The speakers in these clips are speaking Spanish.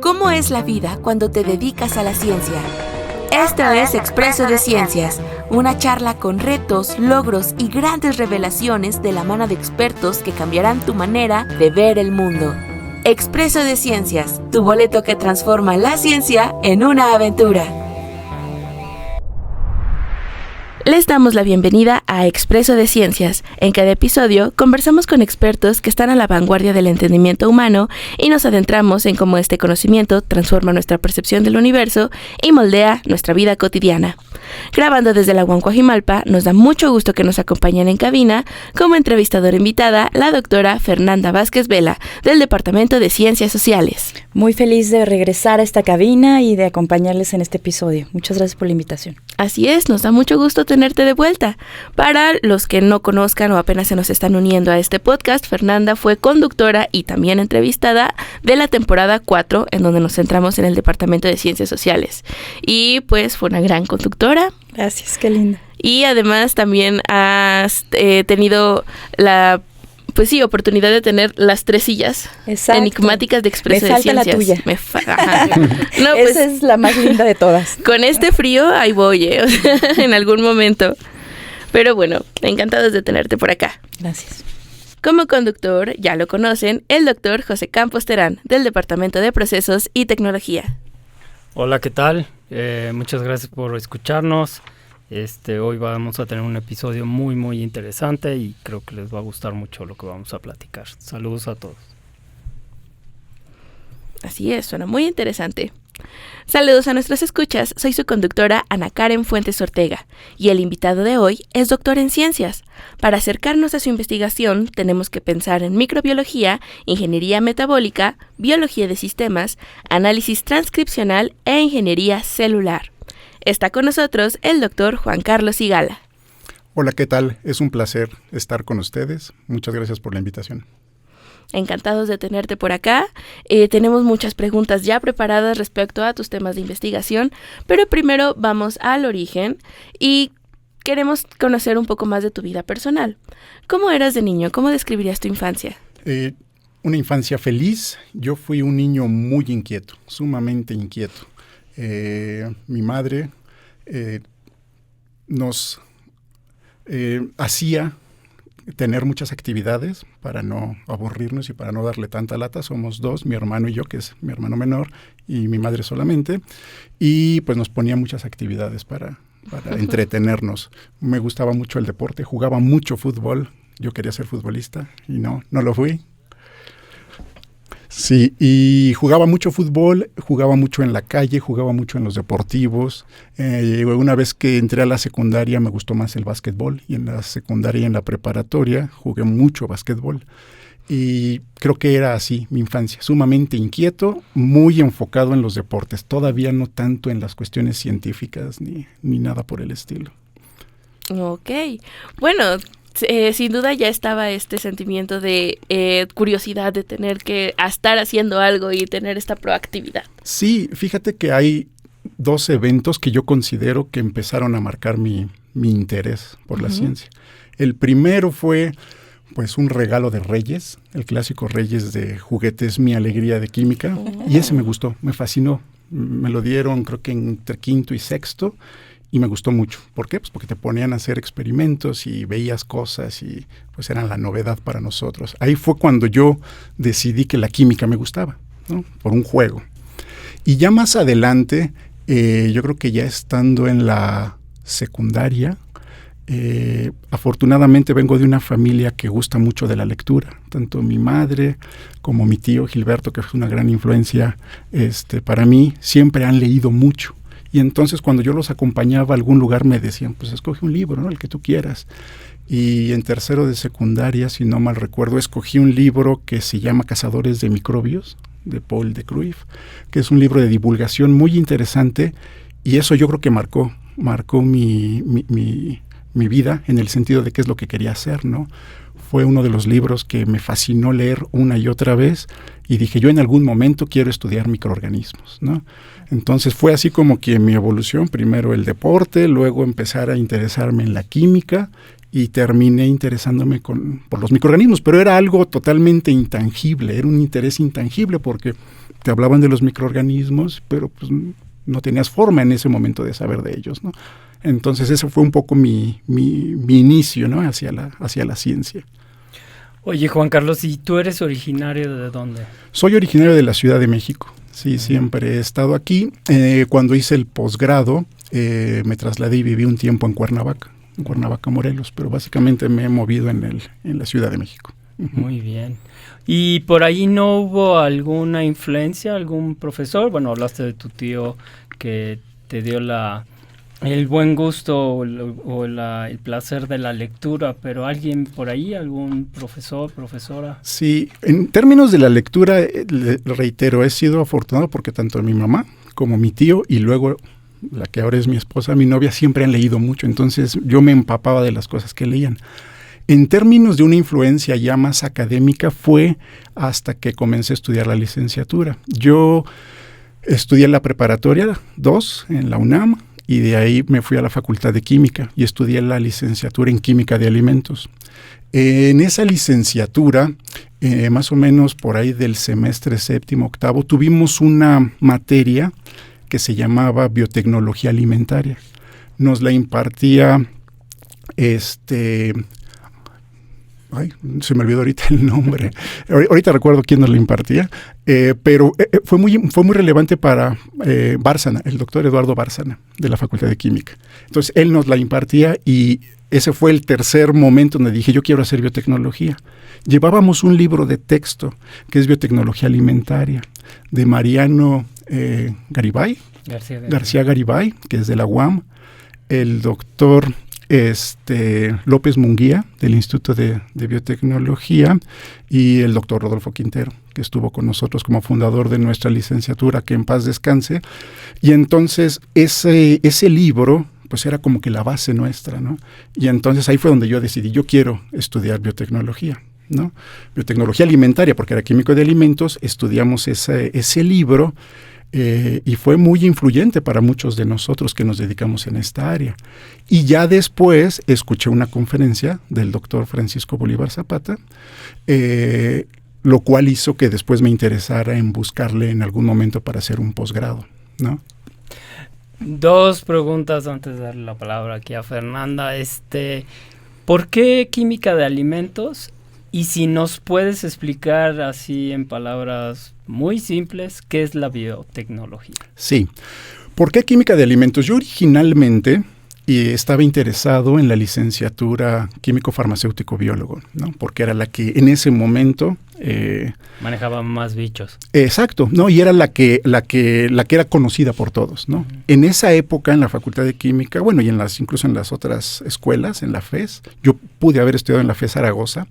¿Cómo es la vida cuando te dedicas a la ciencia? Esto es Expreso de Ciencias, una charla con retos, logros y grandes revelaciones de la mano de expertos que cambiarán tu manera de ver el mundo. Expreso de Ciencias, tu boleto que transforma la ciencia en una aventura. Les damos la bienvenida a Expreso de Ciencias. En cada episodio conversamos con expertos que están a la vanguardia del entendimiento humano y nos adentramos en cómo este conocimiento transforma nuestra percepción del universo y moldea nuestra vida cotidiana. Grabando desde la Huancuajimalpa, nos da mucho gusto que nos acompañen en cabina como entrevistadora invitada la doctora Fernanda Vázquez Vela, del Departamento de Ciencias Sociales. Muy feliz de regresar a esta cabina y de acompañarles en este episodio. Muchas gracias por la invitación. Así es, nos da mucho gusto tenerte de vuelta. Para los que no conozcan o apenas se nos están uniendo a este podcast, Fernanda fue conductora y también entrevistada de la temporada 4, en donde nos centramos en el Departamento de Ciencias Sociales. Y pues fue una gran conductora. Gracias, qué linda. Y además también has tenido la oportunidad de tener las 3 sillas. Exacto. Enigmáticas de Expreso de Ciencias. Me falta la tuya. Esa es la más linda de todas. Con este frío, ahí voy, en algún momento. Pero bueno, encantados de tenerte por acá. Gracias. Como conductor, ya lo conocen, el doctor José Campos Terán, del Departamento de Procesos y Tecnología. Hola, ¿qué tal? Muchas gracias por escucharnos. Hoy vamos a tener un episodio muy interesante y creo que les va a gustar mucho lo que vamos a platicar. Saludos a todos. Así es, suena muy interesante. Saludos a nuestras escuchas, soy su conductora Ana Karen Fuentes Ortega y el invitado de hoy es doctor en ciencias. Para acercarnos a su investigación tenemos que pensar en microbiología, ingeniería metabólica, biología de sistemas, análisis transcripcional e ingeniería celular. Está con nosotros el doctor Juan Carlos Sigala. Hola, ¿qué tal? Es un placer estar con ustedes. Muchas gracias por la invitación. Encantados de tenerte por acá. Tenemos muchas preguntas ya preparadas respecto a tus temas de investigación, pero primero vamos al origen y queremos conocer un poco más de tu vida personal. ¿Cómo eras de niño? ¿Cómo describirías tu infancia? Una infancia feliz. Yo fui un niño muy inquieto, sumamente inquieto. Mi madre nos hacía tener muchas actividades para no aburrirnos y para no darle tanta lata. Somos 2, mi hermano y yo, que es mi hermano menor, y mi madre solamente. Y pues nos ponía muchas actividades para entretenernos. Me gustaba mucho el deporte, jugaba mucho fútbol. Yo quería ser futbolista y no lo fui. Sí, y jugaba mucho fútbol, jugaba mucho en la calle, jugaba mucho en los deportivos. Una vez que entré a la secundaria me gustó más el básquetbol, y en la secundaria y en la preparatoria jugué mucho básquetbol. Y creo que era así mi infancia, sumamente inquieto, muy enfocado en los deportes, todavía no tanto en las cuestiones científicas ni nada por el estilo. Ok, bueno, sin duda ya estaba este sentimiento de curiosidad de tener que estar haciendo algo y tener esta proactividad. Sí, fíjate que hay 2 eventos que yo considero que empezaron a marcar mi interés por la ciencia. El primero fue pues un regalo de Reyes, el clásico Reyes de juguetes Mi Alegría de Química, y ese me gustó, me fascinó. Me lo dieron creo que entre 5º y 6º. Y me gustó mucho. ¿Por qué? Pues porque te ponían a hacer experimentos y veías cosas y pues eran la novedad para nosotros. Ahí fue cuando yo decidí que la química me gustaba, ¿no? Por un juego. Y ya más adelante, yo creo que ya estando en la secundaria, afortunadamente vengo de una familia que gusta mucho de la lectura. Tanto mi madre como mi tío Gilberto, que fue una gran influencia para mí, siempre han leído mucho. Y entonces cuando yo los acompañaba a algún lugar me decían, pues escoge un libro, ¿no? El que tú quieras. Y en 3º de secundaria, si no mal recuerdo, escogí un libro que se llama Cazadores de Microbios, de Paul de Cruyff, que es un libro de divulgación muy interesante, y eso yo creo que marcó mi vida en el sentido de qué es lo que quería hacer, ¿no? Fue uno de los libros que me fascinó leer una y otra vez y dije, yo en algún momento quiero estudiar microorganismos, ¿no? Entonces fue así como que mi evolución, primero el deporte, luego empezar a interesarme en la química y terminé interesándome por los microorganismos, pero era algo totalmente intangible, era un interés intangible porque te hablaban de los microorganismos, pero pues no tenías forma en ese momento de saber de ellos, ¿no? Entonces ese fue un poco mi inicio, ¿no? hacia la ciencia. Oye, Juan Carlos, ¿y tú eres originario de dónde? Soy originario de la Ciudad de México. Sí, siempre he estado aquí. Cuando hice el posgrado, me trasladé y viví un tiempo en Cuernavaca, Morelos, pero básicamente me he movido en la Ciudad de México. Muy bien. ¿Y por ahí no hubo alguna influencia, algún profesor? Bueno, hablaste de tu tío que te dio el buen gusto el placer de la lectura, pero ¿alguien por ahí, algún profesor, profesora? Sí, en términos de la lectura, reitero, he sido afortunado porque tanto mi mamá como mi tío y luego la que ahora es mi esposa, mi novia, siempre han leído mucho, entonces yo me empapaba de las cosas que leían. En términos de una influencia ya más académica fue hasta que comencé a estudiar la licenciatura. Yo estudié la preparatoria 2 en la UNAM y de ahí me fui a la Facultad de Química y estudié la licenciatura en Química de Alimentos. En esa licenciatura, más o menos por ahí del semestre 7º, 8º, tuvimos una materia que se llamaba Biotecnología Alimentaria. Nos la impartía se me olvidó ahorita el nombre. Ahorita recuerdo quién nos la impartía, pero fue muy relevante para Bárcena, el doctor Eduardo Bárcena, de la Facultad de Química. Entonces, él nos la impartía y ese fue el tercer momento donde dije, yo quiero hacer biotecnología. Llevábamos un libro de texto, que es Biotecnología Alimentaria, de Mariano García Garibay, que es de la UAM, el doctor López Munguía, del Instituto de Biotecnología, y el doctor Rodolfo Quintero, que estuvo con nosotros como fundador de nuestra licenciatura, que en paz descanse. Y entonces ese libro pues era como que la base nuestra, ¿no? Y entonces ahí fue donde yo decidí, yo quiero estudiar biotecnología, ¿no? Biotecnología alimentaria, porque era químico de alimentos, estudiamos ese libro, y fue muy influyente para muchos de nosotros que nos dedicamos en esta área. Y ya después escuché una conferencia del doctor Francisco Bolívar Zapata, lo cual hizo que después me interesara en buscarle en algún momento para hacer un posgrado, ¿no? 2 preguntas antes de darle la palabra aquí a Fernanda. ¿Por qué química de alimentos? Y si nos puedes explicar así en palabras muy simples, ¿qué es la biotecnología? Sí. ¿Por qué química de alimentos? Yo originalmente estaba interesado en la licenciatura químico-farmacéutico-biólogo, ¿no? Porque era la que en ese momento manejaba más bichos. Exacto, ¿no? Y era la que era conocida por todos, ¿no? En esa época, en la Facultad de Química, bueno, y incluso en las otras escuelas, en la FES, yo pude haber estudiado en la FES Zaragoza,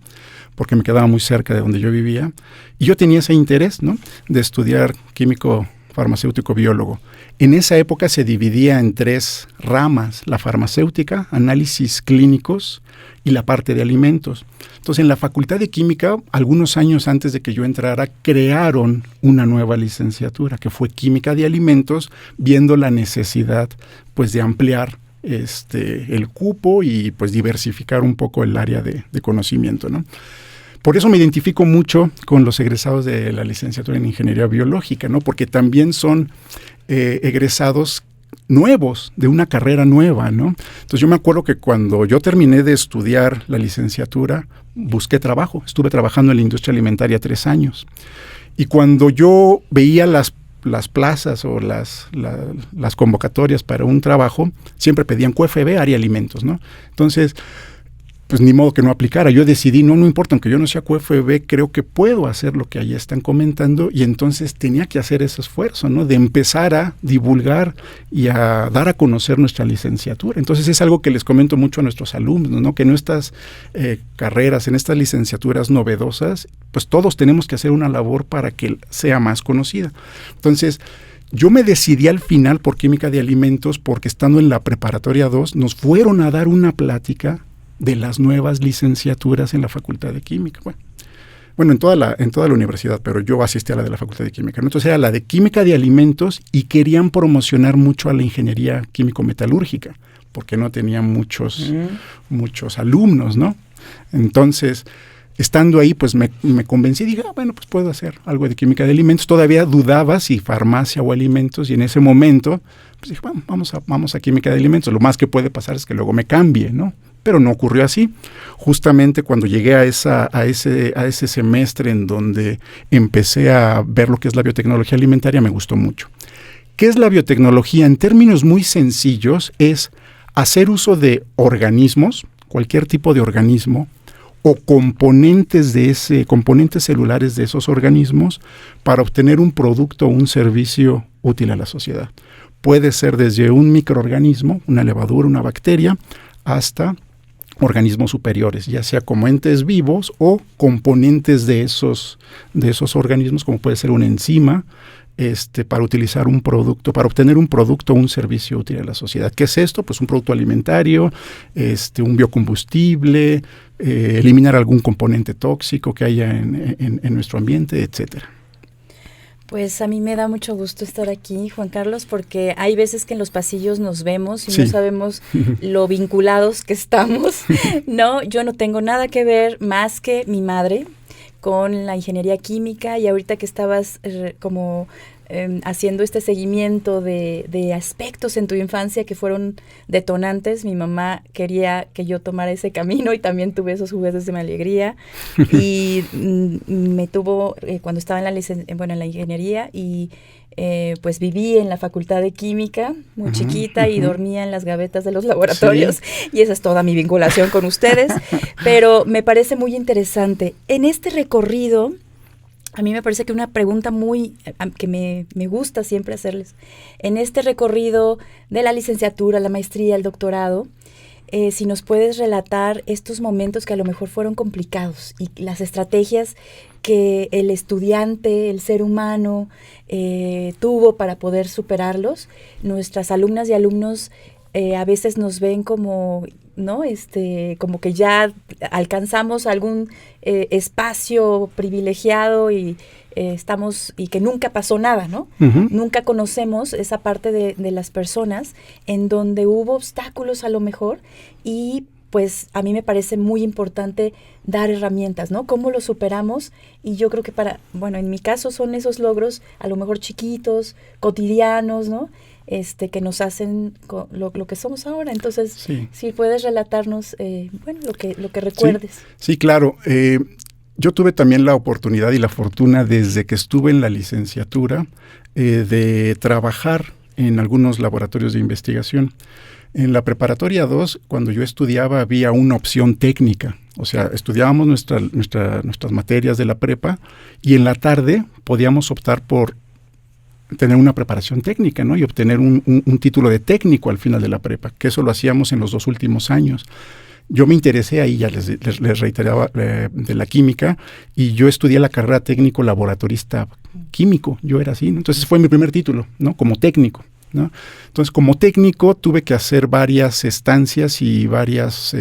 porque me quedaba muy cerca de donde yo vivía, y yo tenía ese interés, ¿no? De estudiar químico farmacéutico biólogo. En esa época se dividía en 3 ramas: la farmacéutica, análisis clínicos y la parte de alimentos. Entonces, en la Facultad de Química, algunos años antes de que yo entrara, crearon una nueva licenciatura, que fue Química de Alimentos, viendo la necesidad pues de ampliar el cupo y pues diversificar un poco el área de conocimiento, ¿no? Por eso me identifico mucho con los egresados de la licenciatura en Ingeniería Biológica, ¿no? Porque también son egresados nuevos, de una carrera nueva, ¿no? Entonces yo me acuerdo que cuando yo terminé de estudiar la licenciatura, busqué trabajo. Estuve trabajando en la industria alimentaria 3 años. Y cuando yo veía las plazas o las convocatorias para un trabajo, siempre pedían QFB, área alimentos, ¿no? Entonces, pues ni modo que no aplicara. Yo decidí, no importa, aunque yo no sea QFB, creo que puedo hacer lo que ahí están comentando, y entonces tenía que hacer ese esfuerzo, ¿no? De empezar a divulgar y a dar a conocer nuestra licenciatura. Entonces es algo que les comento mucho a nuestros alumnos, ¿no? Que en estas carreras, en estas licenciaturas novedosas, pues todos tenemos que hacer una labor para que sea más conocida. Entonces, yo me decidí al final por Química de Alimentos porque estando en la preparatoria 2 nos fueron a dar una plática de las nuevas licenciaturas en la Facultad de Química. Bueno, en toda la universidad, pero yo asistí a la de la Facultad de Química, ¿no? Entonces era la de Química de Alimentos y querían promocionar mucho a la ingeniería químico-metalúrgica, porque no tenían muchos alumnos, ¿no? Entonces, estando ahí, pues me convencí, dije, bueno, pues puedo hacer algo de química de alimentos. Todavía dudaba si farmacia o alimentos, y en ese momento, pues dije, bueno, vamos a química de alimentos. Lo más que puede pasar es que luego me cambie, ¿no? Pero no ocurrió así. Justamente cuando llegué a ese semestre en donde empecé a ver lo que es la biotecnología alimentaria, me gustó mucho. ¿Qué es la biotecnología? En términos muy sencillos, es hacer uso de organismos, cualquier tipo de organismo, o componentes celulares de esos organismos para obtener un producto o un servicio útil a la sociedad. Puede ser desde un microorganismo, una levadura, una bacteria, hasta organismos superiores, ya sea como entes vivos o componentes de esos organismos, como puede ser una enzima, para utilizar un producto, para obtener un producto o un servicio útil a la sociedad. ¿Qué es esto? Pues un producto alimentario, un biocombustible, eliminar algún componente tóxico que haya en nuestro ambiente, etcétera. Pues a mí me da mucho gusto estar aquí, Juan Carlos, porque hay veces que en los pasillos nos vemos y sí. no sabemos lo vinculados que estamos. No, yo no tengo nada que ver más que mi madre con la ingeniería química, y ahorita que estabas haciendo este seguimiento de aspectos en tu infancia que fueron detonantes, mi mamá quería que yo tomara ese camino y también tuve esos juguetes de mi alegría y me tuvo cuando estaba en la ingeniería y pues viví en la facultad de química muy chiquita y dormía en las gavetas de los laboratorios y esa es toda mi vinculación con ustedes, pero me parece muy interesante. En este recorrido, a mí me parece que una pregunta que me gusta siempre hacerles, en este recorrido de la licenciatura, la maestría, el doctorado, si nos puedes relatar estos momentos que a lo mejor fueron complicados y las estrategias que el estudiante, el ser humano, tuvo para poder superarlos. Nuestras alumnas y alumnos a veces nos ven como, ¿no? Como que ya alcanzamos algún espacio privilegiado y estamos, y que nunca pasó nada, ¿no? Uh-huh. Nunca conocemos esa parte de las personas en donde hubo obstáculos a lo mejor, y pues a mí me parece muy importante dar herramientas, ¿no? ¿Cómo lo superamos? Y yo creo que en mi caso son esos logros a lo mejor chiquitos, cotidianos, ¿no? Que nos hacen lo que somos ahora. Entonces, si puedes relatarnos, lo que recuerdes. Sí, claro. Yo tuve también la oportunidad y la fortuna desde que estuve en la licenciatura de trabajar en algunos laboratorios de investigación. En la preparatoria 2, cuando yo estudiaba, había una opción técnica. O sea, estudiábamos nuestras materias de la prepa y en la tarde podíamos optar por tener una preparación técnica, ¿no? Y obtener un título de técnico al final de la prepa, que eso lo hacíamos en los 2 últimos años. Yo me interesé ahí, ya les reiteraba, de la química, y yo estudié la carrera técnico laboratorista químico, yo era así, ¿no? Entonces fue mi primer título, ¿no? Como técnico, ¿no? Entonces, como técnico tuve que hacer varias estancias y varios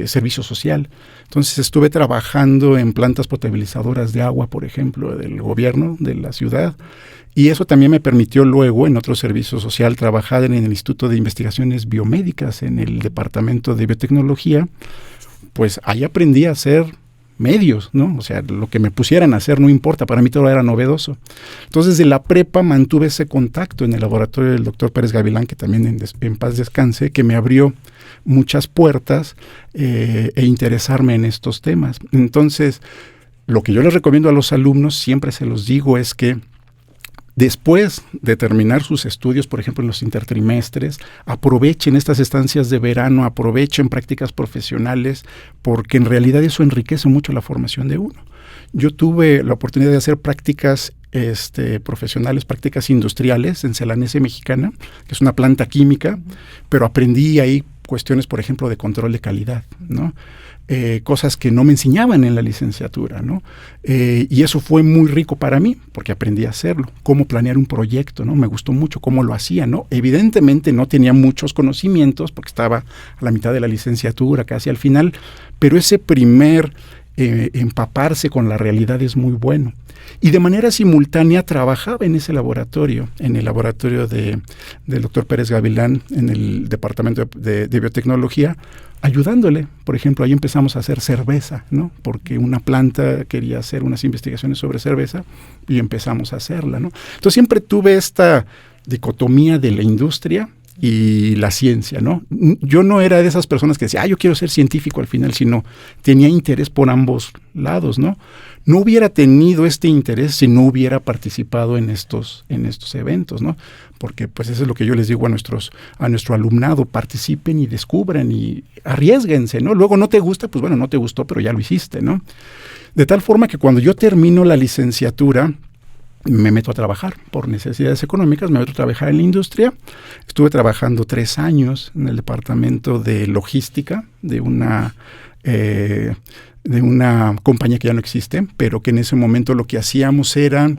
servicio social. Entonces estuve trabajando en plantas potabilizadoras de agua, por ejemplo, del gobierno de la ciudad, y eso también me permitió luego, en otro servicio social, trabajar en el Instituto de Investigaciones Biomédicas, en el Departamento de Biotecnología. Pues ahí aprendí a hacer medios, ¿no? O sea, lo que me pusieran a hacer no importa, para mí todo era novedoso. Entonces, de la prepa mantuve ese contacto en el laboratorio del doctor Pérez Gavilán, que también en paz descanse, que me abrió muchas puertas e interesarme en estos temas. Entonces, lo que yo les recomiendo a los alumnos, siempre se los digo, es que después de terminar sus estudios, por ejemplo, en los intertrimestres, aprovechen estas estancias de verano, aprovechen prácticas profesionales, porque en realidad eso enriquece mucho la formación de uno. Yo tuve la oportunidad de hacer prácticas profesionales, prácticas industriales en Celanese Mexicana, que es una planta química, pero aprendí ahí cuestiones, por ejemplo, de control de calidad, ¿no? Cosas que no me enseñaban en la licenciatura, ¿no? Y eso fue muy rico para mí, porque aprendí a hacerlo, cómo planear un proyecto, ¿no? Me gustó mucho cómo lo hacía, ¿no? Evidentemente no tenía muchos conocimientos, porque estaba a la mitad de la licenciatura, casi al final, pero ese primer empaparse con la realidad es muy bueno. Y de manera simultánea trabajaba en ese laboratorio, en el laboratorio del doctor Pérez Gavilán, en el departamento de biotecnología, ayudándole. Por ejemplo, ahí empezamos a hacer cerveza, ¿no? Porque una planta quería hacer unas investigaciones sobre cerveza y empezamos a hacerla, ¿no? Entonces siempre tuve esta dicotomía de la industria y la ciencia, ¿no? Yo no era de esas personas que decía, yo quiero ser científico al final, sino tenía interés por ambos lados, ¿no? No hubiera tenido este interés si no hubiera participado en estos eventos, ¿no? Porque pues eso es lo que yo les digo a nuestro alumnado: participen y descubran y arriésguense, ¿no? Luego no te gusta, pues bueno, no te gustó, pero ya lo hiciste, ¿no? De tal forma que cuando yo termino la licenciatura, me meto a trabajar por necesidades económicas, me meto a trabajar en la industria. Estuve trabajando 3 años en el departamento de logística de una compañía que ya no existe, pero que en ese momento lo que hacíamos era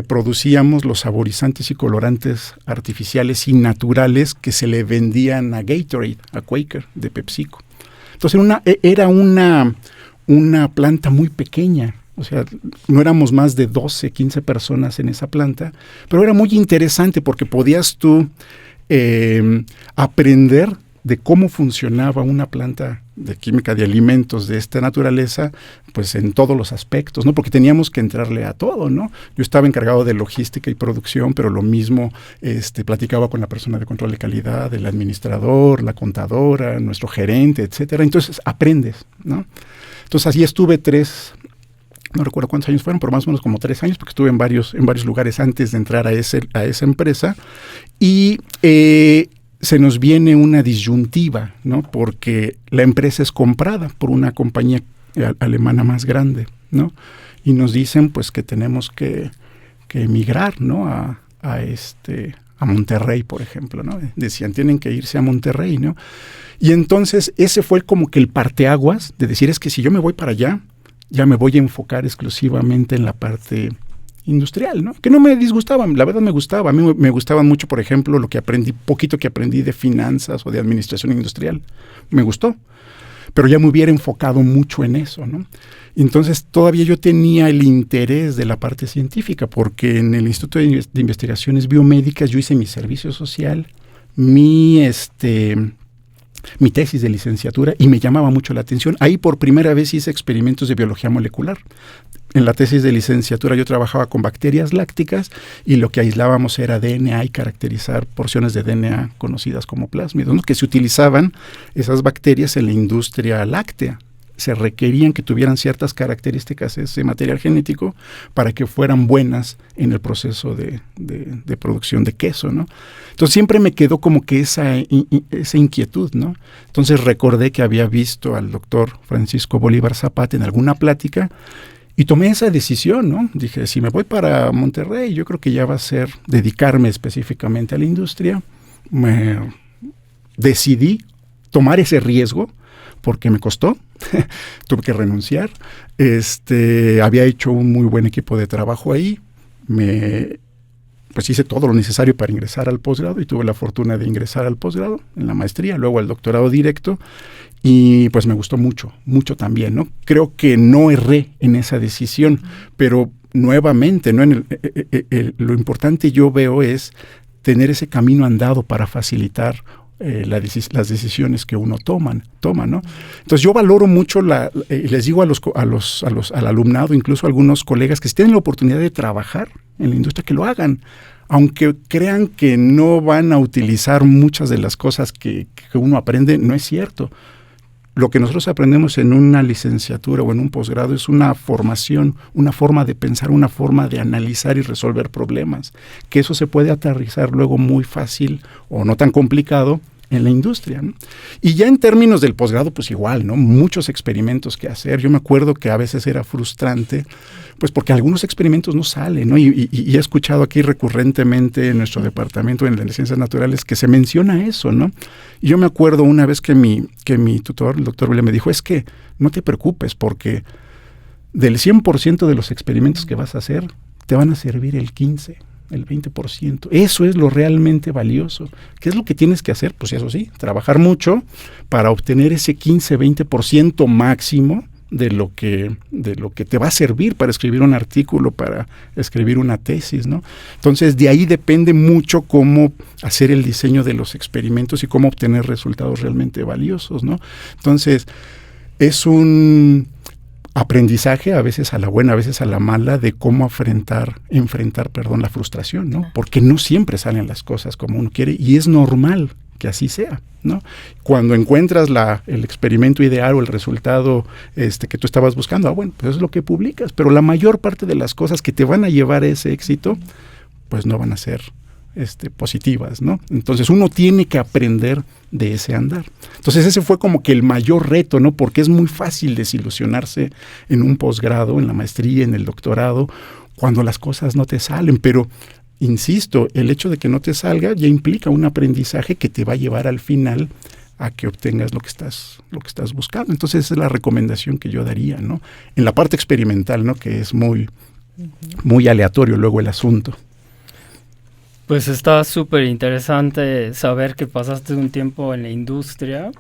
producíamos los saborizantes y colorantes artificiales y naturales que se le vendían a Gatorade, a Quaker, de PepsiCo. Entonces era una planta muy pequeña. O sea, no éramos más de 12, 15 personas en esa planta, pero era muy interesante porque podías tú aprender de cómo funcionaba una planta de química de alimentos de esta naturaleza, pues en todos los aspectos, ¿no? Porque teníamos que entrarle a todo, ¿no? Yo estaba encargado de logística y producción, pero lo mismo platicaba con la persona de control de calidad, el administrador, la contadora, nuestro gerente, etcétera. Entonces aprendes, ¿no? Entonces así estuve no recuerdo cuántos años fueron, pero más o menos como 3 años, porque estuve en varios lugares antes de entrar a esa empresa. Y se nos viene una disyuntiva, ¿no? Porque la empresa es comprada por una compañía alemana más grande, ¿no? Y nos dicen pues que tenemos que emigrar, ¿no? a Monterrey, por ejemplo, ¿no? Decían, tienen que irse a Monterrey, ¿no? Y entonces ese fue como que el parteaguas de decir, es que si yo me voy para allá, ya me voy a enfocar exclusivamente en la parte industrial, ¿no? Que no me disgustaban, la verdad me gustaba. A mí me gustaba mucho, por ejemplo, poquito que aprendí de finanzas o de administración industrial. Me gustó, pero ya me hubiera enfocado mucho en eso, ¿no? Entonces todavía yo tenía el interés de la parte científica, porque en el Instituto de Investigaciones Biomédicas yo hice mi servicio social, mi tesis de licenciatura, y me llamaba mucho la atención. Ahí por primera vez hice experimentos de biología molecular. En la tesis de licenciatura yo trabajaba con bacterias lácticas y lo que aislábamos era DNA y caracterizar porciones de DNA conocidas como plásmidos, ¿no? Que se utilizaban esas bacterias en la industria láctea. Se requerían que tuvieran ciertas características ese material genético para que fueran buenas en el proceso de producción de queso, ¿no? Entonces siempre me quedó como que esa inquietud, ¿no? Entonces recordé que había visto al doctor Francisco Bolívar Zapata en alguna plática y tomé esa decisión, ¿no? Dije, si me voy para Monterrey, yo creo que ya va a ser dedicarme específicamente a la industria. Me decidí tomar ese riesgo porque me costó. Tuve que renunciar. Había hecho un muy buen equipo de trabajo ahí. Pues hice todo lo necesario para ingresar al posgrado y tuve la fortuna de ingresar al posgrado, en la maestría, luego al doctorado directo, y pues me gustó mucho, mucho también, ¿no? Creo que no erré en esa decisión, pero nuevamente, ¿no? Lo importante yo veo es tener ese camino andado para facilitar las decisiones que uno toma, ¿no? Entonces yo valoro mucho, les digo al alumnado, incluso a algunos colegas que si tienen la oportunidad de trabajar en la industria, que lo hagan, aunque crean que no van a utilizar muchas de las cosas que uno aprende, no es cierto. Lo que nosotros aprendemos en una licenciatura o en un posgrado es una formación, una forma de pensar, una forma de analizar y resolver problemas, que eso se puede aterrizar luego muy fácil o no tan complicado en la industria, ¿no? Y ya en términos del posgrado, pues igual, ¿no? Muchos experimentos que hacer. Yo me acuerdo que a veces era frustrante, pues porque algunos experimentos no salen, ¿no? Y he escuchado aquí recurrentemente en nuestro departamento en las ciencias naturales que se menciona eso, ¿no? Y yo me acuerdo una vez que mi tutor, el doctor William, me dijo, es que no te preocupes porque del 100% de los experimentos que vas a hacer, te van a servir el 15%. El 20%. Eso es lo realmente valioso. ¿Qué es lo que tienes que hacer? Pues eso sí, trabajar mucho para obtener ese 15-20% máximo de lo que te va a servir para escribir un artículo, para escribir una tesis, ¿no? Entonces, de ahí depende mucho cómo hacer el diseño de los experimentos y cómo obtener resultados realmente valiosos, ¿no? Entonces, es un aprendizaje, a veces a la buena, a veces a la mala, de cómo enfrentar, la frustración, ¿no? Porque no siempre salen las cosas como uno quiere y es normal que así sea, ¿no? Cuando encuentras el experimento ideal o el resultado que tú estabas buscando, bueno, pues es lo que publicas, pero la mayor parte de las cosas que te van a llevar a ese éxito, pues no van a ser positivas, ¿no? Entonces uno tiene que aprender de ese andar. Entonces ese fue como que el mayor reto, ¿no? Porque es muy fácil desilusionarse en un posgrado, en la maestría, en el doctorado, cuando las cosas no te salen, pero insisto, el hecho de que no te salga ya implica un aprendizaje que te va a llevar al final a que obtengas lo que estás buscando. Entonces esa es la recomendación que yo daría, ¿no? En la parte experimental, ¿no? Que es muy aleatorio luego el asunto. Pues está súper interesante saber que pasaste un tiempo en la industria.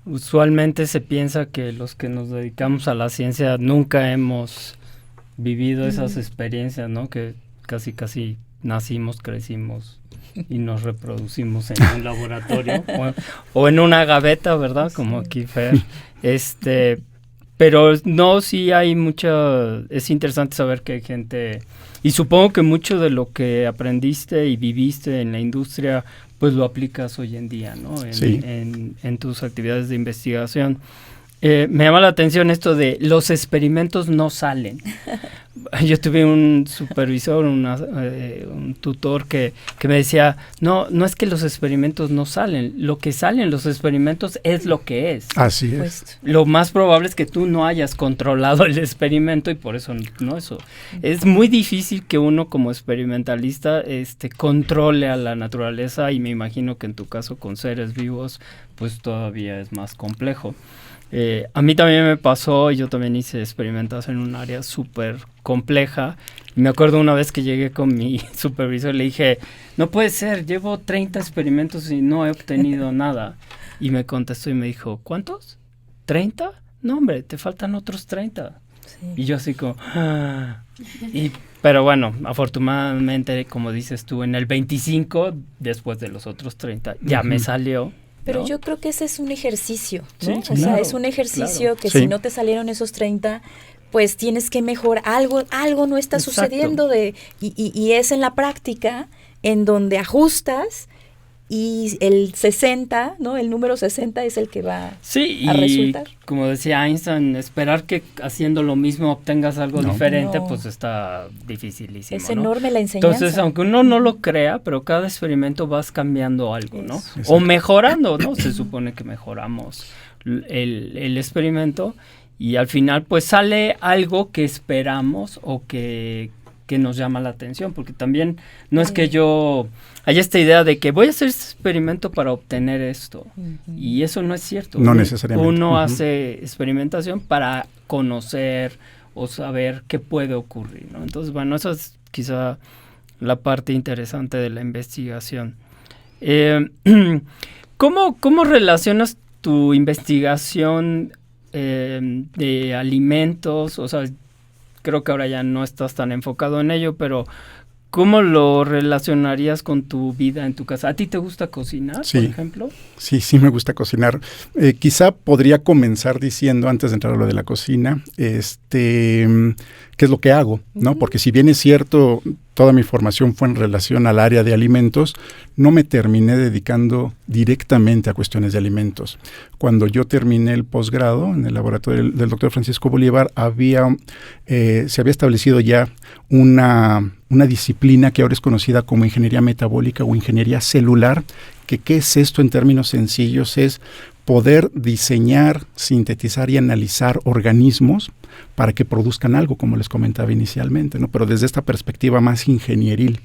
Usualmente se piensa que los que nos dedicamos a la ciencia nunca hemos vivido esas experiencias, ¿no? Que casi nacimos, crecimos y nos reproducimos en un laboratorio o en una gaveta, ¿verdad? Como aquí Fer. Pero no, sí hay es interesante saber que hay gente, y supongo que mucho de lo que aprendiste y viviste en la industria, pues lo aplicas hoy en día, ¿no? En tus actividades de investigación. Me llama la atención esto de los experimentos no salen. Yo tuve un supervisor, un tutor que me decía, no es que los experimentos no salen, lo que salen los experimentos es lo que es. Así es. Pues, lo más probable es que tú no hayas controlado el experimento y por eso no eso. Es muy difícil que uno como experimentalista controle a la naturaleza y me imagino que en tu caso con seres vivos pues todavía es más complejo. A mí también me pasó, yo también hice experimentación en un área súper compleja. Me acuerdo una vez que llegué con mi supervisor y le dije, no puede ser, llevo 30 experimentos y no he obtenido nada. Y me contestó y me dijo, ¿cuántos? ¿30? No, hombre, te faltan otros 30. Sí. Y yo así como, pero bueno, afortunadamente, como dices tú, en el 25, después de los otros 30, ya me salió. Pero ¿no? yo creo que ese es un ejercicio, ¿no? Sí, o sea, es un ejercicio que si no te salieron esos 30, pues tienes que mejorar. Algo no está sucediendo y es en la práctica en donde ajustas y el 60, ¿no? El número 60 es el que va a resultar. Sí, como decía Einstein, esperar que haciendo lo mismo obtengas algo diferente, pues está dificilísimo, es enorme la enseñanza. Entonces, aunque uno no lo crea, pero cada experimento vas cambiando algo, ¿no? O mejorando, ¿no? Se supone que mejoramos el experimento y al final pues sale algo que esperamos o que nos llama la atención, porque también no es que yo haya esta idea de que voy a hacer este experimento para obtener esto, y eso no es cierto. No necesariamente. Uno hace experimentación para conocer o saber qué puede ocurrir, ¿no? Entonces, bueno, eso es quizá la parte interesante de la investigación. ¿Cómo relacionas tu investigación de alimentos? O sea, creo que ahora ya no estás tan enfocado en ello, pero ¿cómo lo relacionarías con tu vida en tu casa? ¿A ti te gusta cocinar, por ejemplo? Sí me gusta cocinar. Quizá podría comenzar diciendo, antes de entrar a lo de la cocina, qué es lo que hago, ¿no? Porque si bien es cierto, toda mi formación fue en relación al área de alimentos, no me terminé dedicando directamente a cuestiones de alimentos. Cuando yo terminé el posgrado en el laboratorio del doctor Francisco Bolívar, se había establecido ya una disciplina que ahora es conocida como ingeniería metabólica o ingeniería celular, que ¿qué es esto en términos sencillos? Es poder diseñar, sintetizar y analizar organismos para que produzcan algo, como les comentaba inicialmente, ¿no? Pero desde esta perspectiva más ingenieril.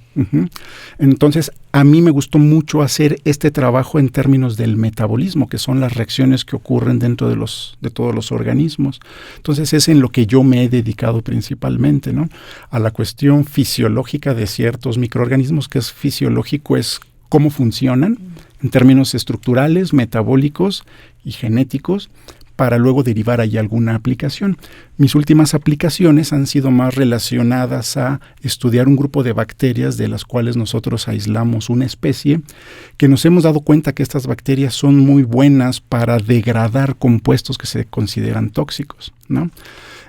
Entonces, a mí me gustó mucho hacer este trabajo en términos del metabolismo, que son las reacciones que ocurren dentro de todos los organismos. Entonces, es en lo que yo me he dedicado principalmente, ¿no? A la cuestión fisiológica de ciertos microorganismos, que es fisiológico, es cómo funcionan en términos estructurales, metabólicos y genéticos, para luego derivar ahí alguna aplicación. Mis últimas aplicaciones han sido más relacionadas a estudiar un grupo de bacterias de las cuales nosotros aislamos una especie, que nos hemos dado cuenta que estas bacterias son muy buenas para degradar compuestos que se consideran tóxicos, ¿no?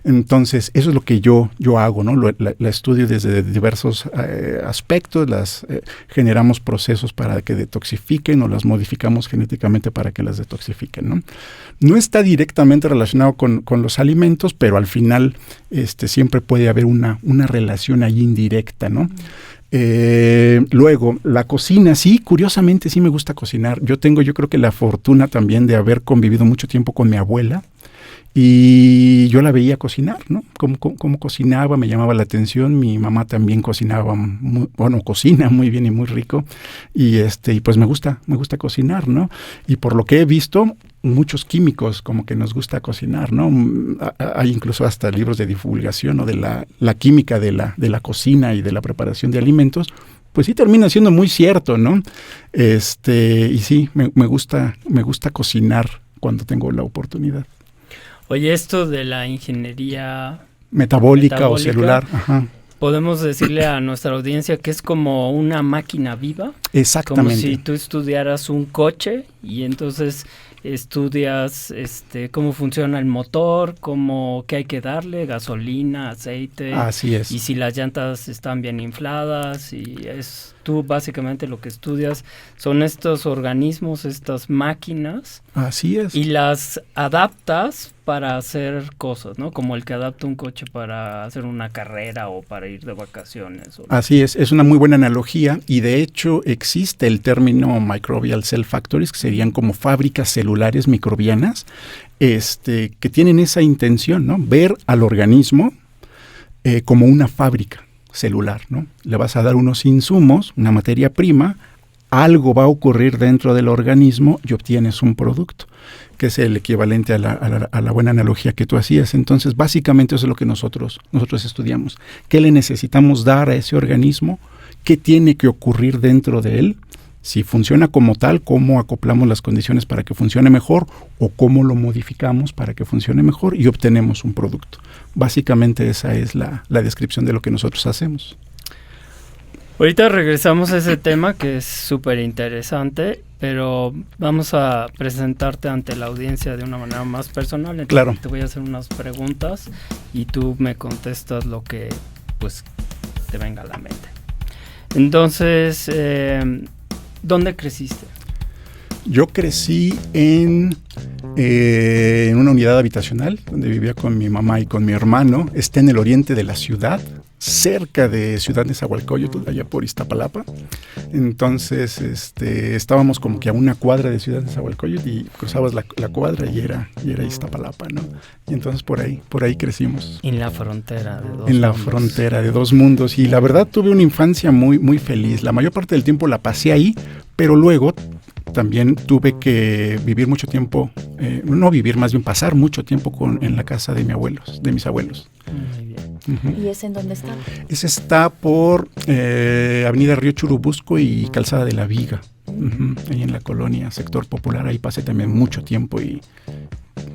Entonces, eso es lo que yo hago, ¿no? La estudio desde diversos aspectos, generamos procesos para que detoxifiquen o las modificamos genéticamente para que las detoxifiquen, ¿no? No está directamente relacionado con los alimentos, pero al final siempre puede haber una relación ahí indirecta, ¿no? Luego, la cocina, sí, curiosamente sí me gusta cocinar. Yo creo que la fortuna también de haber convivido mucho tiempo con mi abuela, y yo la veía cocinar, ¿no? Cómo cocinaba, me llamaba la atención. Mi mamá también cocinaba, cocina muy bien y muy rico. Y pues me gusta cocinar, ¿no? Y por lo que he visto, muchos químicos como que nos gusta cocinar, ¿no? Hay incluso hasta libros de divulgación, ¿no? De la química de la cocina y de la preparación de alimentos. Pues sí termina siendo muy cierto, ¿no? Y sí, me gusta cocinar cuando tengo la oportunidad. Oye, esto de la ingeniería metabólica o celular, ajá. Podemos decirle a nuestra audiencia que es como una máquina viva. Exactamente. Como si tú estudiaras un coche y entonces estudias cómo funciona el motor, qué hay que darle, gasolina, aceite. Así es. Y si las llantas están bien infladas, y tú básicamente lo que estudias son estos organismos, estas máquinas. Así es. Y las adaptas para hacer cosas, ¿no? Como el que adapta un coche para hacer una carrera o para ir de vacaciones. Así es una muy buena analogía, y de hecho existe el término microbial cell factories, que serían como fábricas celulares microbianas, que tienen esa intención, ¿no? Ver al organismo como una fábrica celular, ¿no? Le vas a dar unos insumos, una materia prima, algo va a ocurrir dentro del organismo y obtienes un producto, que es el equivalente a la buena analogía que tú hacías. Entonces, básicamente eso es lo que nosotros estudiamos. ¿Qué le necesitamos dar a ese organismo? ¿Qué tiene que ocurrir dentro de él? Si funciona como tal, ¿cómo acoplamos las condiciones para que funcione mejor? ¿O cómo lo modificamos para que funcione mejor? Y obtenemos un producto. Básicamente esa es la descripción de lo que nosotros hacemos. Ahorita regresamos a ese tema que es súper interesante, pero vamos a presentarte ante la audiencia de una manera más personal. Entonces, claro. Te voy a hacer unas preguntas y tú me contestas lo que pues te venga a la mente. Entonces, ¿dónde creciste? Yo crecí en una unidad habitacional donde vivía con mi mamá y con mi hermano. Está en el oriente de la ciudad, cerca de Ciudad Nezahualcóyotl, allá por Iztapalapa. Entonces, estábamos como que a una cuadra de Ciudad Nezahualcóyotl y cruzabas la cuadra y era Iztapalapa, ¿no? Y entonces por ahí crecimos. En la frontera de dos mundos. En la frontera de dos mundos. Y la verdad tuve una infancia muy, muy feliz. La mayor parte del tiempo la pasé ahí, pero luego también tuve que vivir mucho tiempo, pasar mucho tiempo en la casa de mis abuelos. Muy bien. Uh-huh. ¿Y ese en dónde está? Ese está por Avenida Río Churubusco y Calzada de la Viga, ahí en la colonia, sector popular. Ahí pasé también mucho tiempo y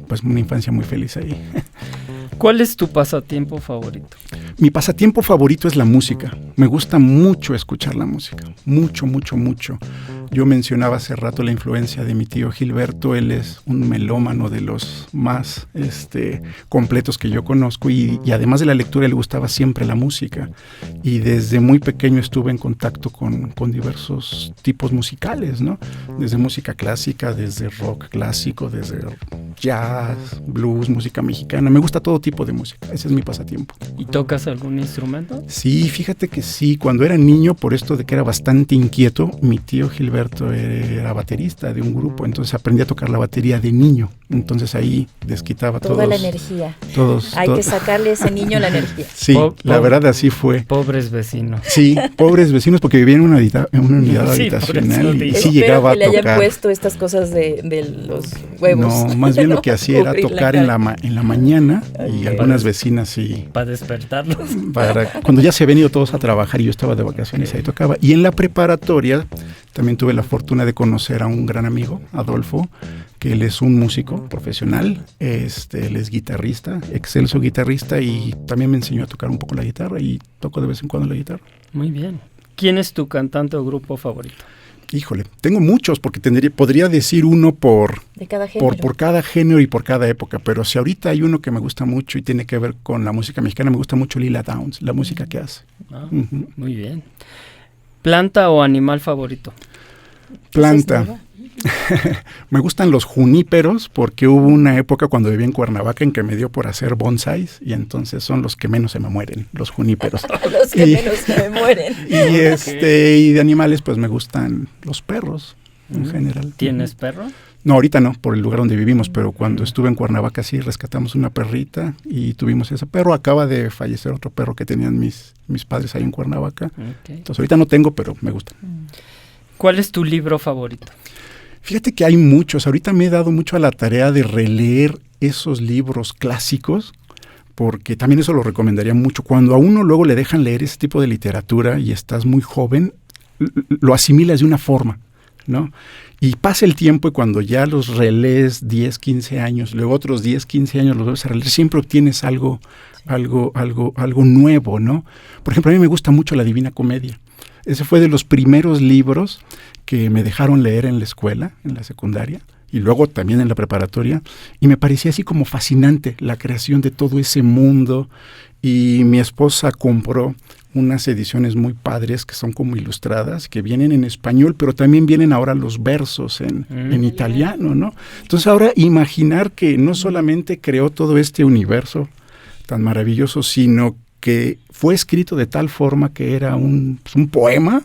pues una infancia muy feliz ahí. ¿Cuál es tu pasatiempo favorito? Mi pasatiempo favorito es la música. Me gusta mucho escuchar la música. Mucho, mucho, mucho. Yo mencionaba hace rato la influencia de mi tío Gilberto. Él es un melómano de los más completos que yo conozco y además de la lectura le gustaba siempre la música. Y desde muy pequeño estuve en contacto con diversos tipos musicales, ¿no? Desde música clásica, desde rock clásico, desde jazz, blues, música mexicana. Me gusta todo tipo de música. Ese es mi pasatiempo. ¿Y tocas algún instrumento? Sí, fíjate que sí. Cuando era niño, por esto de que era bastante inquieto, mi tío Gilberto era baterista de un grupo, entonces aprendí a tocar la batería de niño. Entonces ahí desquitaba toda la energía. Hay que sacarle a ese niño la energía. Sí, la verdad así fue. Pobres vecinos. Sí, pobres vecinos porque vivía en una unidad habitacional y sí llegaba a tocar. Que le hayan puesto estas cosas de los huevos. No, más bien lo que hacía era tocar en la mañana y algunas vecinas sí. Para despertarlos. Cuando ya se habían ido todos a trabajar y yo estaba de vacaciones, ahí tocaba. Y en la preparatoria también tuve la fortuna de conocer a un gran amigo, Adolfo, que él es un músico profesional, él es guitarrista, excelso guitarrista, y también me enseñó a tocar un poco la guitarra y toco de vez en cuando la guitarra. Muy bien. ¿Quién es tu cantante o grupo favorito? Híjole, tengo muchos porque podría decir uno de cada género. por cada género y por cada época, pero si ahorita hay uno que me gusta mucho y tiene que ver con la música mexicana, me gusta mucho Lila Downs, la música que hace. Muy bien. ¿Planta o animal favorito? Planta. Me gustan los juníperos porque hubo una época cuando vivía en Cuernavaca en que me dio por hacer bonsáis y entonces son los que menos se me mueren, los juníperos. Los que menos se me mueren. Y de animales pues me gustan los perros en general. ¿Tienes perro? No, ahorita no, por el lugar donde vivimos, pero cuando estuve en Cuernavaca sí rescatamos una perrita y tuvimos ese perro. Acaba de fallecer otro perro que tenían mis padres ahí en Cuernavaca. Entonces ahorita no tengo, pero me gusta. ¿Cuál es tu libro favorito? Fíjate que hay muchos. Ahorita me he dado mucho a la tarea de releer esos libros clásicos, porque también eso lo recomendaría mucho. Cuando a uno luego le dejan leer ese tipo de literatura y estás muy joven, lo asimilas de una forma, ¿no? Y pasa el tiempo y cuando ya los relees 10, 15 años, luego otros 10, 15 años los vuelves a releer, siempre obtienes algo nuevo, ¿no? Por ejemplo, a mí me gusta mucho La Divina Comedia. Ese fue de los primeros libros que me dejaron leer en la escuela, en la secundaria, y luego también en la preparatoria, y me parecía así como fascinante la creación de todo ese mundo, y mi esposa compró unas ediciones muy padres que son como ilustradas, que vienen en español, pero también vienen ahora los versos en italiano, ¿no? Entonces ahora imaginar que no solamente creó todo este universo tan maravilloso, sino que fue escrito de tal forma que era un poema,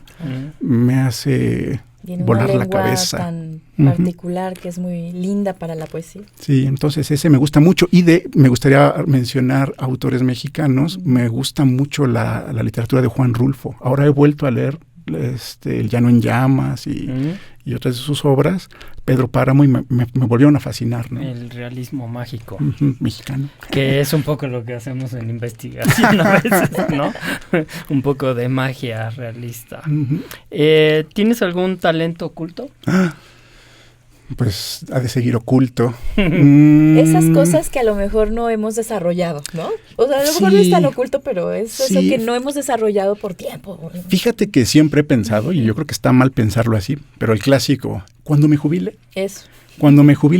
me hace volar la cabeza. Tan particular que es muy linda para la poesía. Sí, entonces ese me gusta mucho y me gustaría mencionar autores mexicanos. Me gusta mucho la literatura de Juan Rulfo. Ahora he vuelto a leer El Llano en Llamas y otras de sus obras, Pedro Páramo, y me volvieron a fascinar, ¿no? El realismo mágico. Mexicano. Que es un poco lo que hacemos en investigación a veces, ¿no? Un poco de magia realista. ¿Tienes algún talento oculto? Pues ha de seguir oculto. Esas cosas que a lo mejor no hemos desarrollado, ¿no? O sea, a lo mejor no es tan oculto, pero es eso que no hemos desarrollado por tiempo. Fíjate que siempre he pensado, y yo creo que está mal pensarlo así, pero el clásico, cuando me jubile,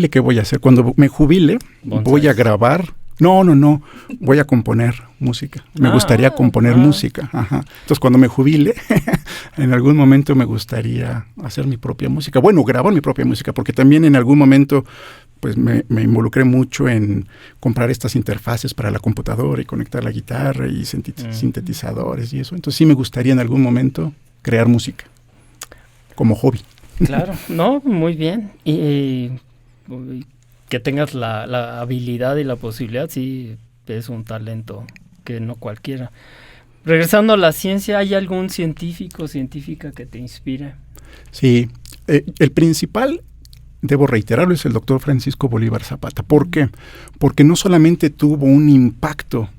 ¿qué voy a hacer? Cuando me jubile, voy a grabar. No, voy a componer música. Me gustaría componer música. Ajá. Entonces, cuando me jubile, en algún momento me gustaría hacer mi propia música. Bueno, grabar mi propia música, porque también en algún momento pues me involucré mucho en comprar estas interfaces para la computadora y conectar la guitarra y sintetizadores y eso. Entonces, sí me gustaría en algún momento crear música como hobby. Claro, no, muy bien. Y que tengas la habilidad y la posibilidad, sí, es un talento que no cualquiera. Regresando a la ciencia, ¿hay algún científico o científica que te inspire? Sí, el principal, debo reiterarlo, es el doctor Francisco Bolívar Zapata. ¿Por qué? Porque no solamente tuvo un impacto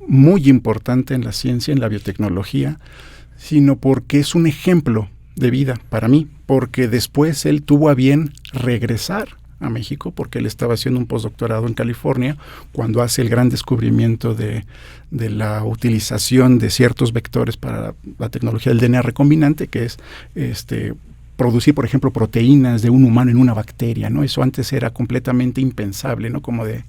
muy importante en la ciencia, en la biotecnología, sino porque es un ejemplo de vida para mí, porque después él tuvo a bien regresar a México, porque él estaba haciendo un postdoctorado en California, cuando hace el gran descubrimiento de la utilización de ciertos vectores para la tecnología del DNA recombinante, que es producir, por ejemplo, proteínas de un humano en una bacteria, ¿no? Eso antes era completamente impensable, ¿no? Como de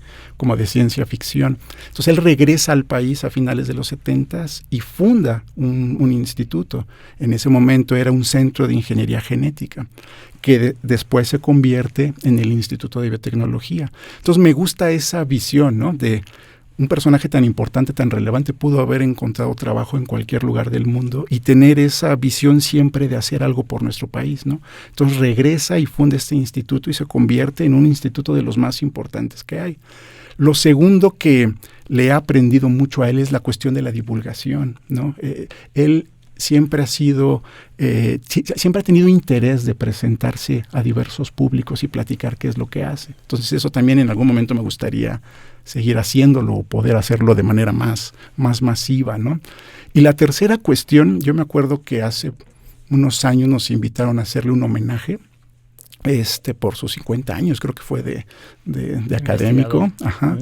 ciencia ficción. Entonces él regresa al país a finales de los 70s y funda un instituto. En ese momento era un centro de ingeniería genética, que después se convierte en el Instituto de Biotecnología. Entonces me gusta esa visión, ¿no? De un personaje tan importante, tan relevante, pudo haber encontrado trabajo en cualquier lugar del mundo y tener esa visión siempre de hacer algo por nuestro país, ¿no? Entonces regresa y funda este instituto y se convierte en un instituto de los más importantes que hay. Lo segundo que le he aprendido mucho a él es la cuestión de la divulgación, ¿no? Él siempre ha tenido interés de presentarse a diversos públicos y platicar qué es lo que hace. Entonces eso también en algún momento me gustaría seguir haciéndolo o poder hacerlo de manera más masiva, ¿no? Y la tercera cuestión, yo me acuerdo que hace unos años nos invitaron a hacerle un homenaje por sus 50 años, creo que fue de académico. Ajá.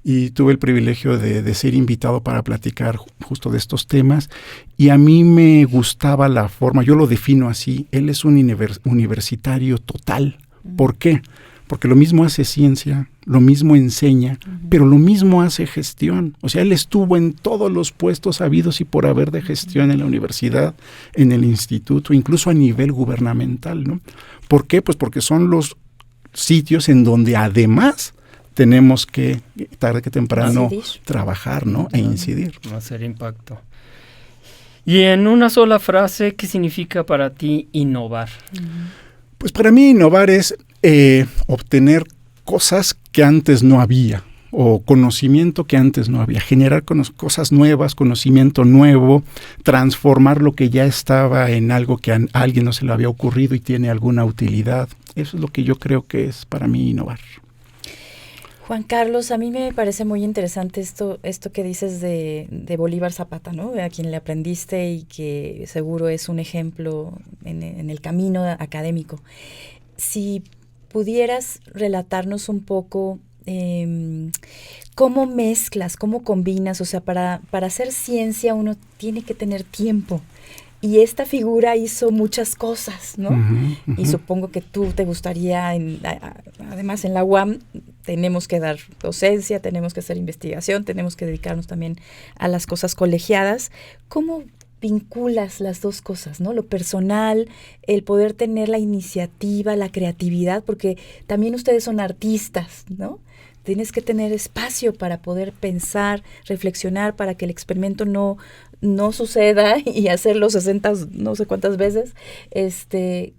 Y tuve el privilegio de ser invitado para platicar justo de estos temas. Y a mí me gustaba la forma, yo lo defino así, él es un universitario total. ¿Por qué? Porque lo mismo hace ciencia, lo mismo enseña, pero lo mismo hace gestión. O sea, él estuvo en todos los puestos habidos y por haber de gestión en la universidad, en el instituto, incluso a nivel gubernamental, ¿no? ¿Por qué? Pues porque son los sitios en donde además tenemos que, tarde que temprano, trabajar, ¿no? E incidir. Hacer impacto. Y en una sola frase, ¿qué significa para ti innovar? Pues para mí innovar es obtener cosas que antes no había, o conocimiento que antes no había, generar cosas nuevas, conocimiento nuevo, transformar lo que ya estaba en algo que a alguien no se le había ocurrido y tiene alguna utilidad. Eso es lo que yo creo que es para mí innovar. Juan Carlos, a mí me parece muy interesante esto que dices de Bolívar Zapata, ¿no? A quien le aprendiste y que seguro es un ejemplo en el camino académico. Si pudieras relatarnos un poco cómo mezclas, cómo combinas, o sea, para hacer ciencia uno tiene que tener tiempo. Y esta figura hizo muchas cosas, ¿no? Y supongo que tú te gustaría, además en la UAM, tenemos que dar docencia, tenemos que hacer investigación, tenemos que dedicarnos también a las cosas colegiadas. ¿Cómo vinculas las dos cosas, ¿no? Lo personal, el poder tener la iniciativa, la creatividad, porque también ustedes son artistas, ¿no? Tienes que tener espacio para poder pensar, reflexionar, para que el experimento no suceda y hacerlo 60 no sé cuántas veces.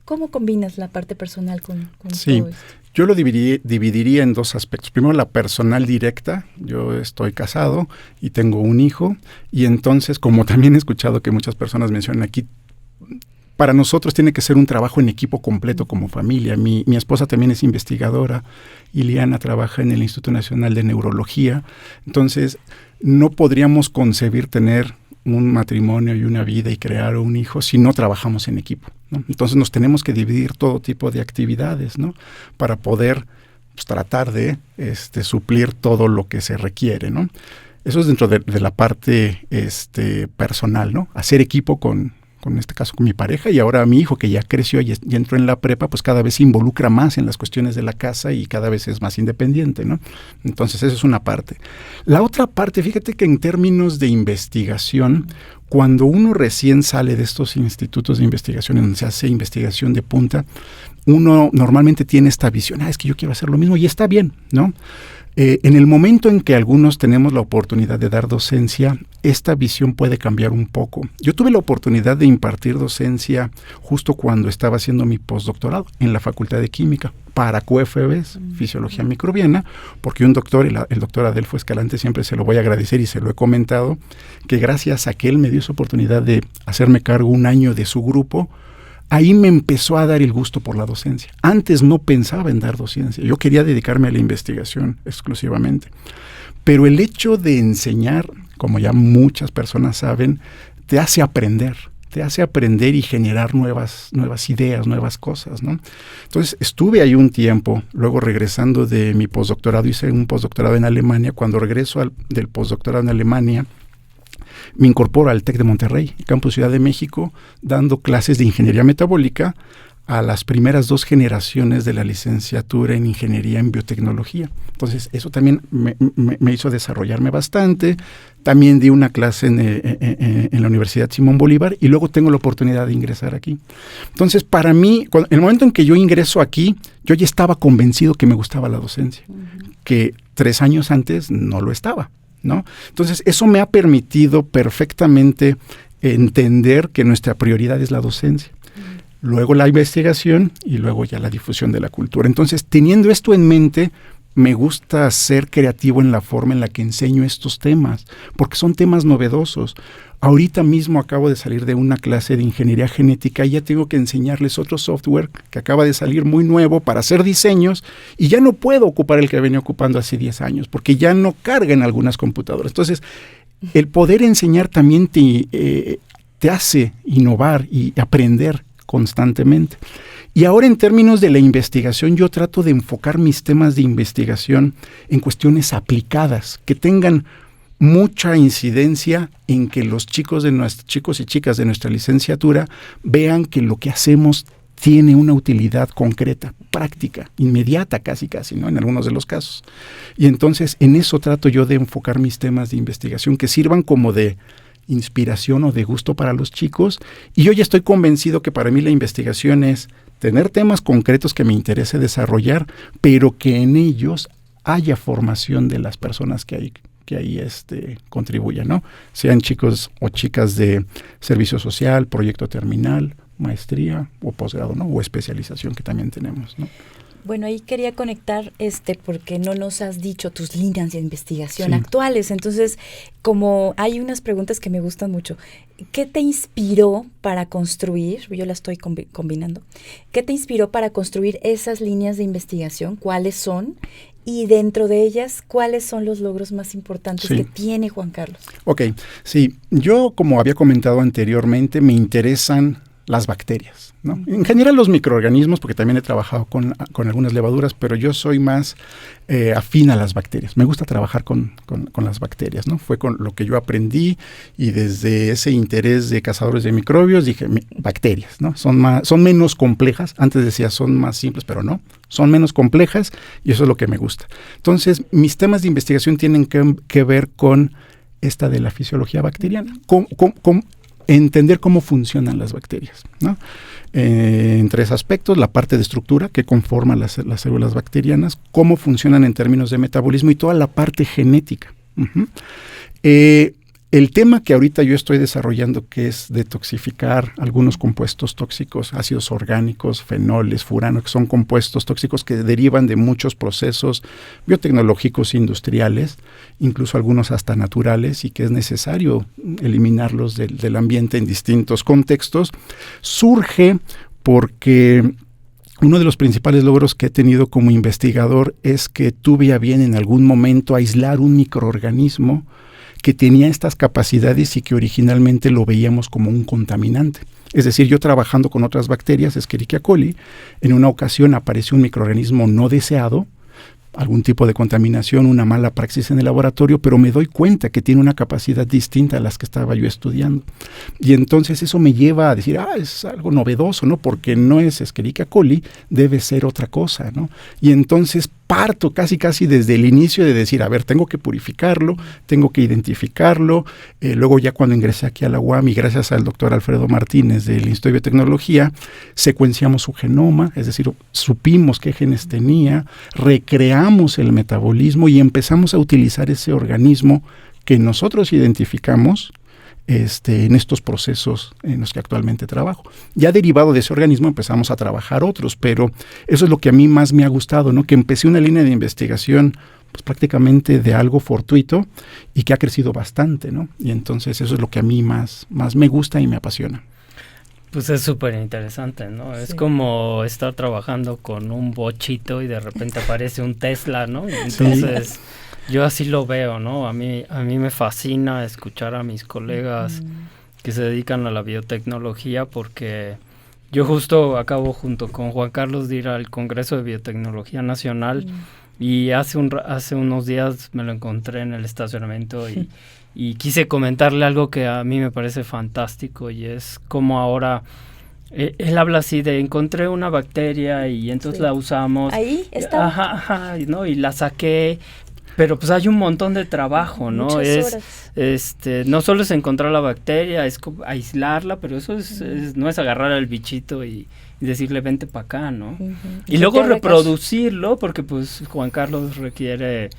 ¿Cómo combinas la parte personal con sí, todo esto? Yo lo dividiría en dos aspectos. Primero, la personal directa. Yo estoy casado y tengo un hijo, y entonces, como también he escuchado que muchas personas mencionan aquí, para nosotros tiene que ser un trabajo en equipo completo como familia. Mi esposa también es investigadora, Ileana trabaja en el Instituto Nacional de Neurología. Entonces, no podríamos concebir tener un matrimonio y una vida y crear un hijo si no trabajamos en equipo, ¿no? Entonces, nos tenemos que dividir todo tipo de actividades, ¿no? Para poder tratar de suplir todo lo que se requiere, ¿no? Eso es dentro de la parte personal, ¿no? Hacer equipo con este caso con mi pareja, y ahora mi hijo, que ya creció y entró en la prepa, pues cada vez se involucra más en las cuestiones de la casa y cada vez es más independiente, ¿no? Entonces, esa es una parte. La otra parte, fíjate que en términos de investigación, cuando uno recién sale de estos institutos de investigación en donde se hace investigación de punta, uno normalmente tiene esta visión, es que yo quiero hacer lo mismo, y está bien, ¿no? En el momento en que algunos tenemos la oportunidad de dar docencia, esta visión puede cambiar un poco. Yo tuve la oportunidad de impartir docencia justo cuando estaba haciendo mi postdoctorado en la Facultad de Química para QFBs, Fisiología Microbiana, porque un doctor, el doctor Adelfo Escalante, siempre se lo voy a agradecer y se lo he comentado, que gracias a que él me dio esa oportunidad de hacerme cargo un año de su grupo, ahí me empezó a dar el gusto por la docencia. Antes no pensaba en dar docencia, yo quería dedicarme a la investigación exclusivamente. Pero el hecho de enseñar, como ya muchas personas saben, te hace aprender y generar nuevas ideas, nuevas cosas, ¿no? Entonces, estuve ahí un tiempo, luego regresando de mi postdoctorado, hice un postdoctorado en Alemania. Cuando regreso del postdoctorado en Alemania, me incorporo al TEC de Monterrey, Campus Ciudad de México, dando clases de ingeniería metabólica a las primeras 2 generaciones de la licenciatura en ingeniería en biotecnología. Entonces, eso también me hizo desarrollarme bastante. También di una clase en la Universidad Simón Bolívar, y luego tengo la oportunidad de ingresar aquí. Entonces, para mí, en el momento en que yo ingreso aquí, yo ya estaba convencido que me gustaba la docencia, que 3 años antes no lo estaba, ¿no? Entonces, eso me ha permitido perfectamente entender que nuestra prioridad es la docencia. Luego la investigación y luego ya la difusión de la cultura. Entonces, teniendo esto en mente, me gusta ser creativo en la forma en la que enseño estos temas, porque son temas novedosos. Ahorita mismo acabo de salir de una clase de ingeniería genética y ya tengo que enseñarles otro software que acaba de salir muy nuevo para hacer diseños, y ya no puedo ocupar el que venía ocupando hace 10 años, porque ya no carga en algunas computadoras. Entonces, el poder enseñar también te hace innovar y aprender constantemente. Y ahora en términos de la investigación, yo trato de enfocar mis temas de investigación en cuestiones aplicadas, que tengan mucha incidencia en que los chicos y chicas de nuestra licenciatura vean que lo que hacemos tiene una utilidad concreta, práctica, inmediata casi, ¿no? En algunos de los casos. Y entonces en eso trato yo de enfocar mis temas de investigación que sirvan como de inspiración o de gusto para los chicos. Y yo ya estoy convencido que para mí la investigación es tener temas concretos que me interese desarrollar, pero que en ellos haya formación de las personas que ahí contribuyan, ¿no? Sean chicos o chicas de servicio social, proyecto terminal, maestría o posgrado, ¿no? O especialización que también tenemos, ¿no? Bueno, ahí quería conectar porque no nos has dicho tus líneas de investigación Sí. actuales. Entonces, como hay unas preguntas que me gustan mucho. ¿Qué te inspiró para construir? Yo la estoy combinando. ¿Qué te inspiró para construir esas líneas de investigación? ¿Cuáles son? Y dentro de ellas, ¿cuáles son los logros más importantes que tiene Juan Carlos? Ok, sí. Yo, como había comentado anteriormente, me interesan las bacterias, ¿no? En general los microorganismos, porque también he trabajado con algunas levaduras, pero yo soy más afín a las bacterias. Me gusta trabajar con las bacterias, ¿no? Fue con lo que yo aprendí y desde ese interés de cazadores de microbios dije, bacterias, ¿no? Son menos complejas. Antes decía son más simples, pero no. Son menos complejas y eso es lo que me gusta. Entonces, mis temas de investigación tienen que ver con esta de la fisiología bacteriana. Entender cómo funcionan las bacterias, ¿no? En tres aspectos: la parte de estructura que conforma las células bacterianas, cómo funcionan en términos de metabolismo y toda la parte genética. Uh-huh. El tema que ahorita yo estoy desarrollando, que es detoxificar algunos compuestos tóxicos, ácidos orgánicos, fenoles, furano, que son compuestos tóxicos que derivan de muchos procesos biotecnológicos industriales, incluso algunos hasta naturales, y que es necesario eliminarlos del ambiente en distintos contextos, surge porque uno de los principales logros que he tenido como investigador es que tuve a bien en algún momento aislar un microorganismo que tenía estas capacidades y que originalmente lo veíamos como un contaminante. Es decir, yo trabajando con otras bacterias, Escherichia coli, en una ocasión apareció un microorganismo no deseado, algún tipo de contaminación, una mala praxis en el laboratorio, pero me doy cuenta que tiene una capacidad distinta a las que estaba yo estudiando. Y entonces eso me lleva a decir, es algo novedoso, ¿no? Porque no es Escherichia coli, debe ser otra cosa, ¿no? Y entonces parto casi desde el inicio de decir, a ver, tengo que purificarlo, tengo que identificarlo. Luego ya cuando ingresé aquí a la UAM y gracias al doctor Alfredo Martínez del Instituto de Biotecnología, secuenciamos su genoma, es decir, supimos qué genes tenía, recreamos el metabolismo y empezamos a utilizar ese organismo que nosotros identificamos en estos procesos en los que actualmente trabajo. Ya derivado de ese organismo empezamos a trabajar otros, pero eso es lo que a mí más me ha gustado, ¿no? Que empecé una línea de investigación pues prácticamente de algo fortuito y que ha crecido bastante, ¿no? Y entonces eso es lo que a mí más me gusta y me apasiona. Pues es súper interesante, ¿no? Sí. Es como estar trabajando con un bochito y de repente aparece un Tesla, ¿no? Entonces sí. Yo así lo veo, ¿no? A mí me fascina escuchar a mis colegas que se dedican a la biotecnología porque yo justo acabo junto con Juan Carlos de ir al Congreso de Biotecnología Nacional y hace unos días me lo encontré en el estacionamiento y quise comentarle algo que a mí me parece fantástico y es como ahora él habla así de encontré una bacteria y entonces la usamos. Ahí está. Ajá, ¿no? Y la saqué. Pero pues hay un montón de trabajo, ¿no? Muchas horas. No solo es encontrar la bacteria, es aislarla, pero eso no es agarrar al bichito y decirle vente para acá, ¿no? Y luego reproducirlo, porque pues Juan Carlos requiere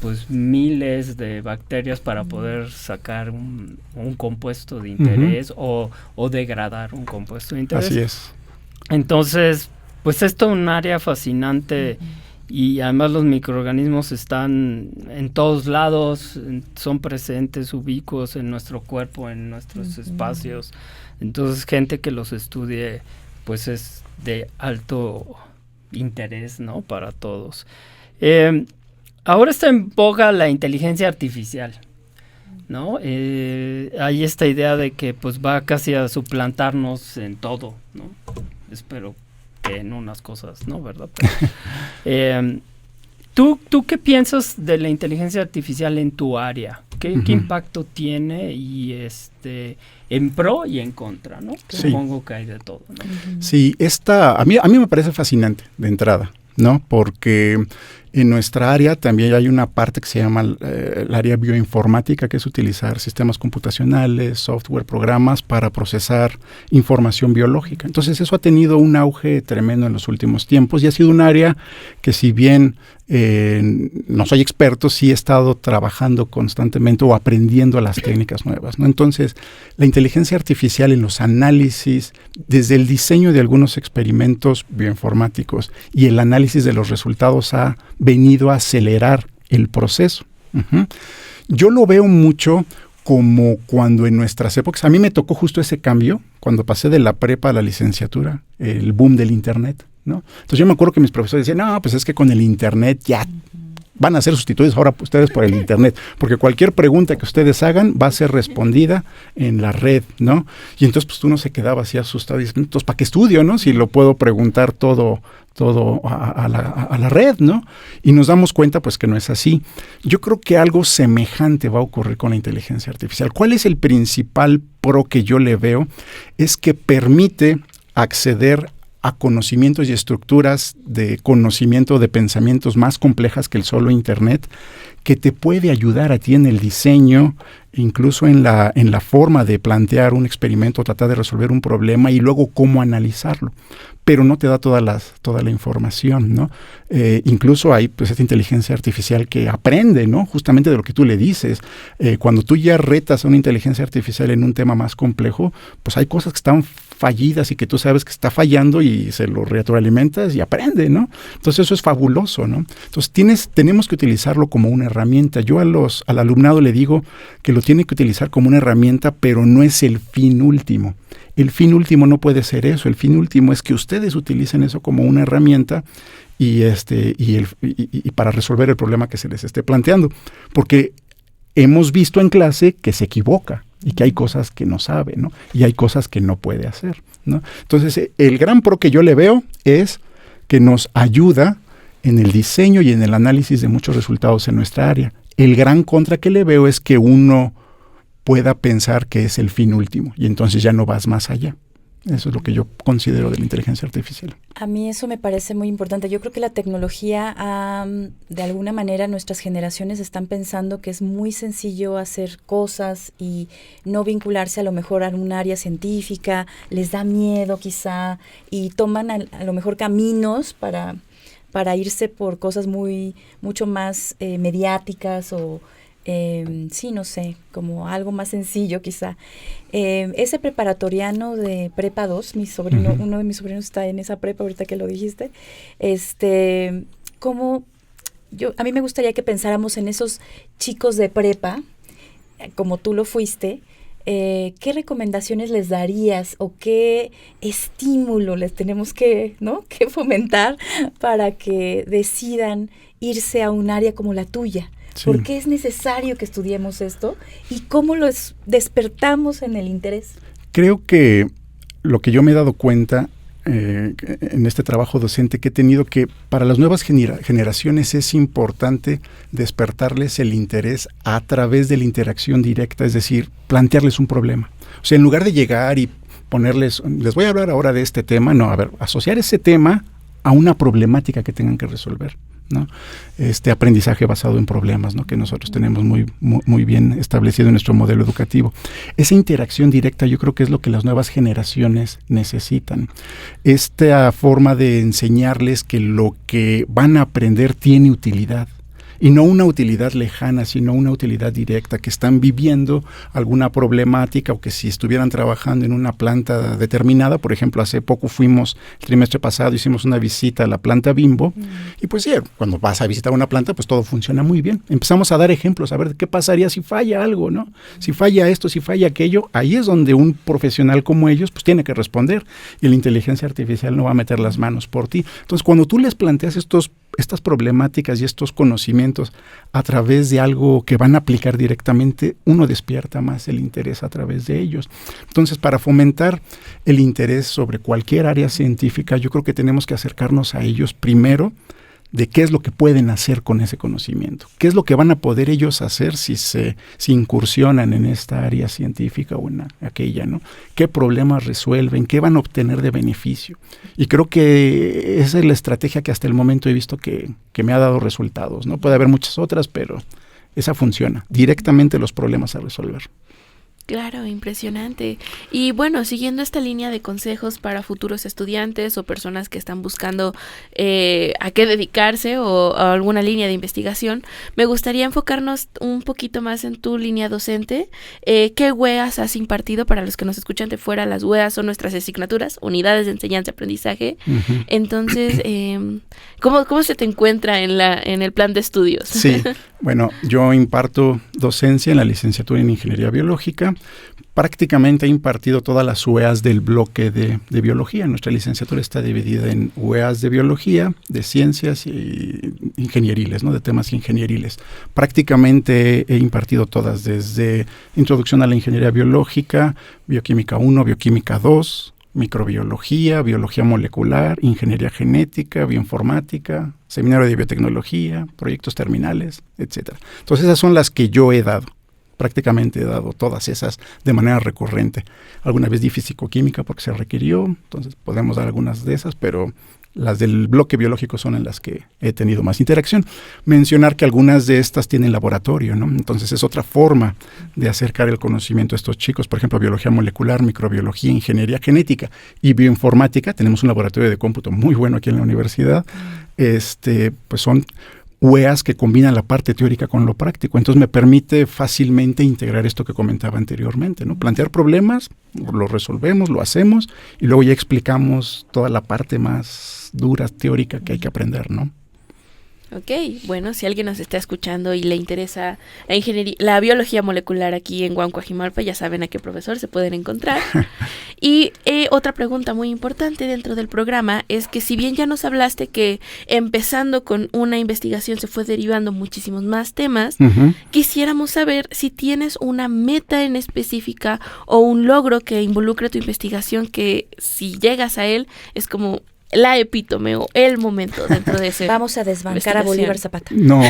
pues miles de bacterias para poder sacar un compuesto de interés o degradar un compuesto de interés. Así es. Entonces, pues esto es un área fascinante. Y además los microorganismos están en todos lados, son presentes, ubicuos en nuestro cuerpo, en nuestros espacios. Entonces, gente que los estudie, pues es de alto interés, ¿no? Para todos. Ahora está en boga la inteligencia artificial, ¿no? Hay esta idea de que pues va casi a suplantarnos en todo, ¿no? Espero que en unas cosas, ¿no? ¿Verdad? Pero, ¿Tú qué piensas de la inteligencia artificial en tu área? ¿Qué impacto tiene y en pro y en contra, ¿no? Sí. Supongo que hay de todo, ¿no? Sí, a mí me parece fascinante de entrada, ¿no? Porque en nuestra área también hay una parte que se llama el área bioinformática, que es utilizar sistemas computacionales, software, programas para procesar información biológica. Entonces eso ha tenido un auge tremendo en los últimos tiempos y ha sido un área que, si bien no soy experto, sí he estado trabajando constantemente o aprendiendo las técnicas nuevas, ¿no? Entonces, la inteligencia artificial en los análisis, desde el diseño de algunos experimentos bioinformáticos y el análisis de los resultados, ha venido a acelerar el proceso. Yo lo veo mucho como cuando en nuestras épocas, a mí me tocó justo ese cambio, cuando pasé de la prepa a la licenciatura, el boom del Internet, ¿no? Entonces yo me acuerdo que mis profesores decían, no, pues es que con el Internet ya van a ser sustituidos ahora ustedes por el Internet, porque cualquier pregunta que ustedes hagan va a ser respondida en la red, ¿no? Y entonces pues uno se quedaba así asustado y dice, entonces ¿para qué estudio, no? Si lo puedo preguntar todo a la red, ¿no? Y nos damos cuenta pues que no es así. Yo creo que algo semejante va a ocurrir con la inteligencia artificial. ¿Cuál es el principal pro que yo le veo? Es que permite acceder a conocimientos y estructuras de conocimiento de pensamientos más complejas que el solo Internet, que te puede ayudar a ti en el diseño, incluso en la forma de plantear un experimento, tratar de resolver un problema y luego cómo analizarlo. Pero no te da toda la información, ¿no? Incluso hay pues esta inteligencia artificial que aprende, ¿no? Justamente de lo que tú le dices. Cuando tú ya retas a una inteligencia artificial en un tema más complejo, pues hay cosas que están fallidas y que tú sabes que está fallando y se lo retroalimentas y aprende, ¿no? Entonces eso es fabuloso, ¿no? Entonces tenemos que utilizarlo como una herramienta. Yo al alumnado le digo que lo tiene que utilizar como una herramienta, pero no es el fin último. El fin último no puede ser eso. El fin último es que ustedes utilicen eso como una herramienta y para resolver el problema que se les esté planteando. Porque hemos visto en clase que se equivoca y que hay cosas que no sabe, ¿no? Y hay cosas que no puede hacer, ¿no? Entonces, el gran pro que yo le veo es que nos ayuda en el diseño y en el análisis de muchos resultados en nuestra área. El gran contra que le veo es que uno pueda pensar que es el fin último y entonces ya no vas más allá. Eso es lo que yo considero de la inteligencia artificial. A mí eso me parece muy importante. Yo creo que la tecnología, de alguna manera, nuestras generaciones están pensando que es muy sencillo hacer cosas y no vincularse a lo mejor a un área científica, les da miedo quizá y toman a lo mejor caminos para irse por cosas mucho más mediáticas o sí, no sé, como algo más sencillo quizá. Ese preparatoriano de Prepa 2, mi sobrino, uno de mis sobrinos está en esa prepa, ahorita que lo dijiste, a mí me gustaría que pensáramos en esos chicos de prepa, como tú lo fuiste. ¿Qué recomendaciones les darías o qué estímulo les tenemos que fomentar para que decidan irse a un área como la tuya? Sí. ¿Por qué es necesario que estudiemos esto? ¿Y cómo los despertamos en el interés? Creo que lo que yo me he dado cuenta en este trabajo docente que he tenido, que para las nuevas generaciones es importante despertarles el interés a través de la interacción directa, es decir, plantearles un problema. O sea, en lugar de llegar y les voy a hablar ahora de este tema, no, a ver, asociar ese tema a una problemática que tengan que resolver, ¿no? Este aprendizaje basado en problemas, ¿no? Que nosotros tenemos muy bien establecido en nuestro modelo educativo. Esa interacción directa yo creo que es lo que las nuevas generaciones necesitan. Esta forma de enseñarles que lo que van a aprender tiene utilidad. Y no una utilidad lejana, sino una utilidad directa, que están viviendo alguna problemática o que si estuvieran trabajando en una planta determinada, por ejemplo, hace poco el trimestre pasado hicimos una visita a la planta Bimbo y pues sí, cuando vas a visitar una planta, pues todo funciona muy bien. Empezamos a dar ejemplos, a ver qué pasaría si falla algo, ¿no? Si falla esto, si falla aquello, ahí es donde un profesional como ellos pues tiene que responder y la inteligencia artificial no va a meter las manos por ti. Entonces, cuando tú les planteas estos estas problemáticas y estos conocimientos a través de algo que van a aplicar directamente, uno despierta más el interés a través de ellos. Entonces, para fomentar el interés sobre cualquier área científica, yo creo que tenemos que acercarnos a ellos primero de qué es lo que pueden hacer con ese conocimiento, qué es lo que van a poder ellos hacer si incursionan en esta área científica o en aquella, ¿no? ¿Qué problemas resuelven? ¿Qué van a obtener de beneficio? Y creo que esa es la estrategia que hasta el momento he visto que me ha dado resultados, ¿no? Puede haber muchas otras, pero esa funciona, directamente los problemas a resolver. Claro, impresionante. Y bueno, siguiendo esta línea de consejos para futuros estudiantes o personas que están buscando a qué dedicarse o a alguna línea de investigación, me gustaría enfocarnos un poquito más en tu línea docente. ¿Qué WEAs has impartido? Para los que nos escuchan de fuera, las WEAs son nuestras asignaturas, unidades de enseñanza y aprendizaje. Uh-huh. Entonces, ¿cómo se te encuentra en el plan de estudios? Sí, bueno, yo imparto docencia en la licenciatura en Ingeniería Biológica. Prácticamente he impartido todas las WEAs del bloque de biología. Nuestra licenciatura está dividida en WEAs de biología, de ciencias y ingenieriles, ¿no? De temas ingenieriles. Prácticamente he impartido todas, desde introducción a la ingeniería biológica, bioquímica 1, bioquímica 2, microbiología, biología molecular, ingeniería genética, bioinformática, seminario de biotecnología, proyectos terminales, etcétera. Entonces esas son las que yo he dado. Prácticamente he dado todas esas de manera recurrente. Alguna vez di físico-química porque se requirió, entonces podemos dar algunas de esas, pero las del bloque biológico son en las que he tenido más interacción. Mencionar que algunas de estas tienen laboratorio, ¿no? Entonces es otra forma de acercar el conocimiento a estos chicos. Por ejemplo, biología molecular, microbiología, ingeniería genética y bioinformática. Tenemos un laboratorio de cómputo muy bueno aquí en la universidad. Pues son WEAs que combinan la parte teórica con lo práctico. Entonces me permite fácilmente integrar esto que comentaba anteriormente, ¿no? Plantear problemas, lo resolvemos, lo hacemos y luego ya explicamos toda la parte más dura, teórica que hay que aprender, ¿no? Ok, bueno, si alguien nos está escuchando y le interesa la biología molecular aquí en Huancoajimalpa, ya saben a qué profesor se pueden encontrar. Y otra pregunta muy importante dentro del programa es que si bien ya nos hablaste que empezando con una investigación se fue derivando muchísimos más temas, uh-huh, quisiéramos saber si tienes una meta en específica o un logro que involucre tu investigación que si llegas a él es como la epítome o el momento dentro de ese. Vamos a desbancar a Bolívar Zapata. No,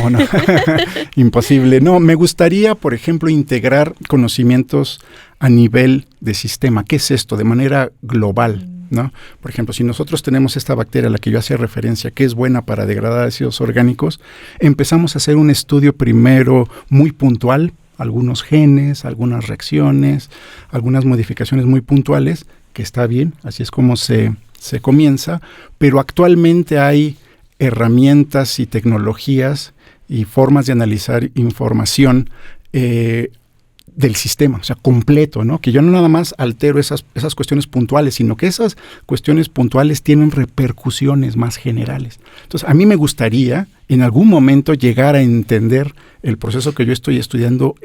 imposible. No, me gustaría, por ejemplo, integrar conocimientos a nivel de sistema. ¿Qué es esto? De manera global, ¿no? Por ejemplo, si nosotros tenemos esta bacteria a la que yo hacía referencia, que es buena para degradar ácidos orgánicos, empezamos a hacer un estudio primero muy puntual, algunos genes, algunas reacciones, algunas modificaciones muy puntuales, que está bien, así es como se comienza, pero actualmente hay herramientas y tecnologías y formas de analizar información del sistema, o sea, completo, ¿no? Que yo no nada más altero esas cuestiones puntuales, sino que esas cuestiones puntuales tienen repercusiones más generales. Entonces, a mí me gustaría en algún momento llegar a entender el proceso que yo estoy estudiando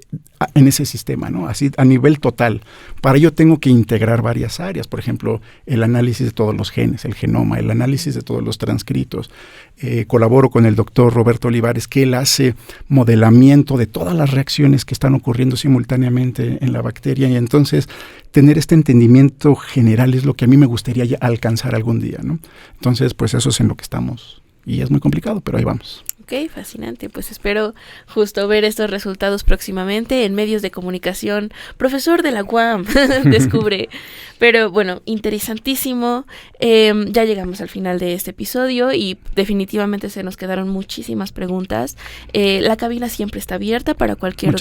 en ese sistema, ¿no? Así a nivel total. Para ello tengo que integrar varias áreas, por ejemplo, el análisis de todos los genes, el genoma, el análisis de todos los transcritos. Colaboro con el doctor Roberto Olivares, que él hace modelamiento de todas las reacciones que están ocurriendo simultáneamente en la bacteria, y entonces tener este entendimiento general es lo que a mí me gustaría ya alcanzar algún día, ¿no? Entonces, pues eso es en lo que estamos. Y es muy complicado, pero ahí vamos. Ok, fascinante. Pues espero justo ver estos resultados próximamente en medios de comunicación. Profesor de la UAM, descubre. Pero bueno, interesantísimo. Ya llegamos al final de este episodio y definitivamente se nos quedaron muchísimas preguntas. La cabina siempre está abierta para cualquier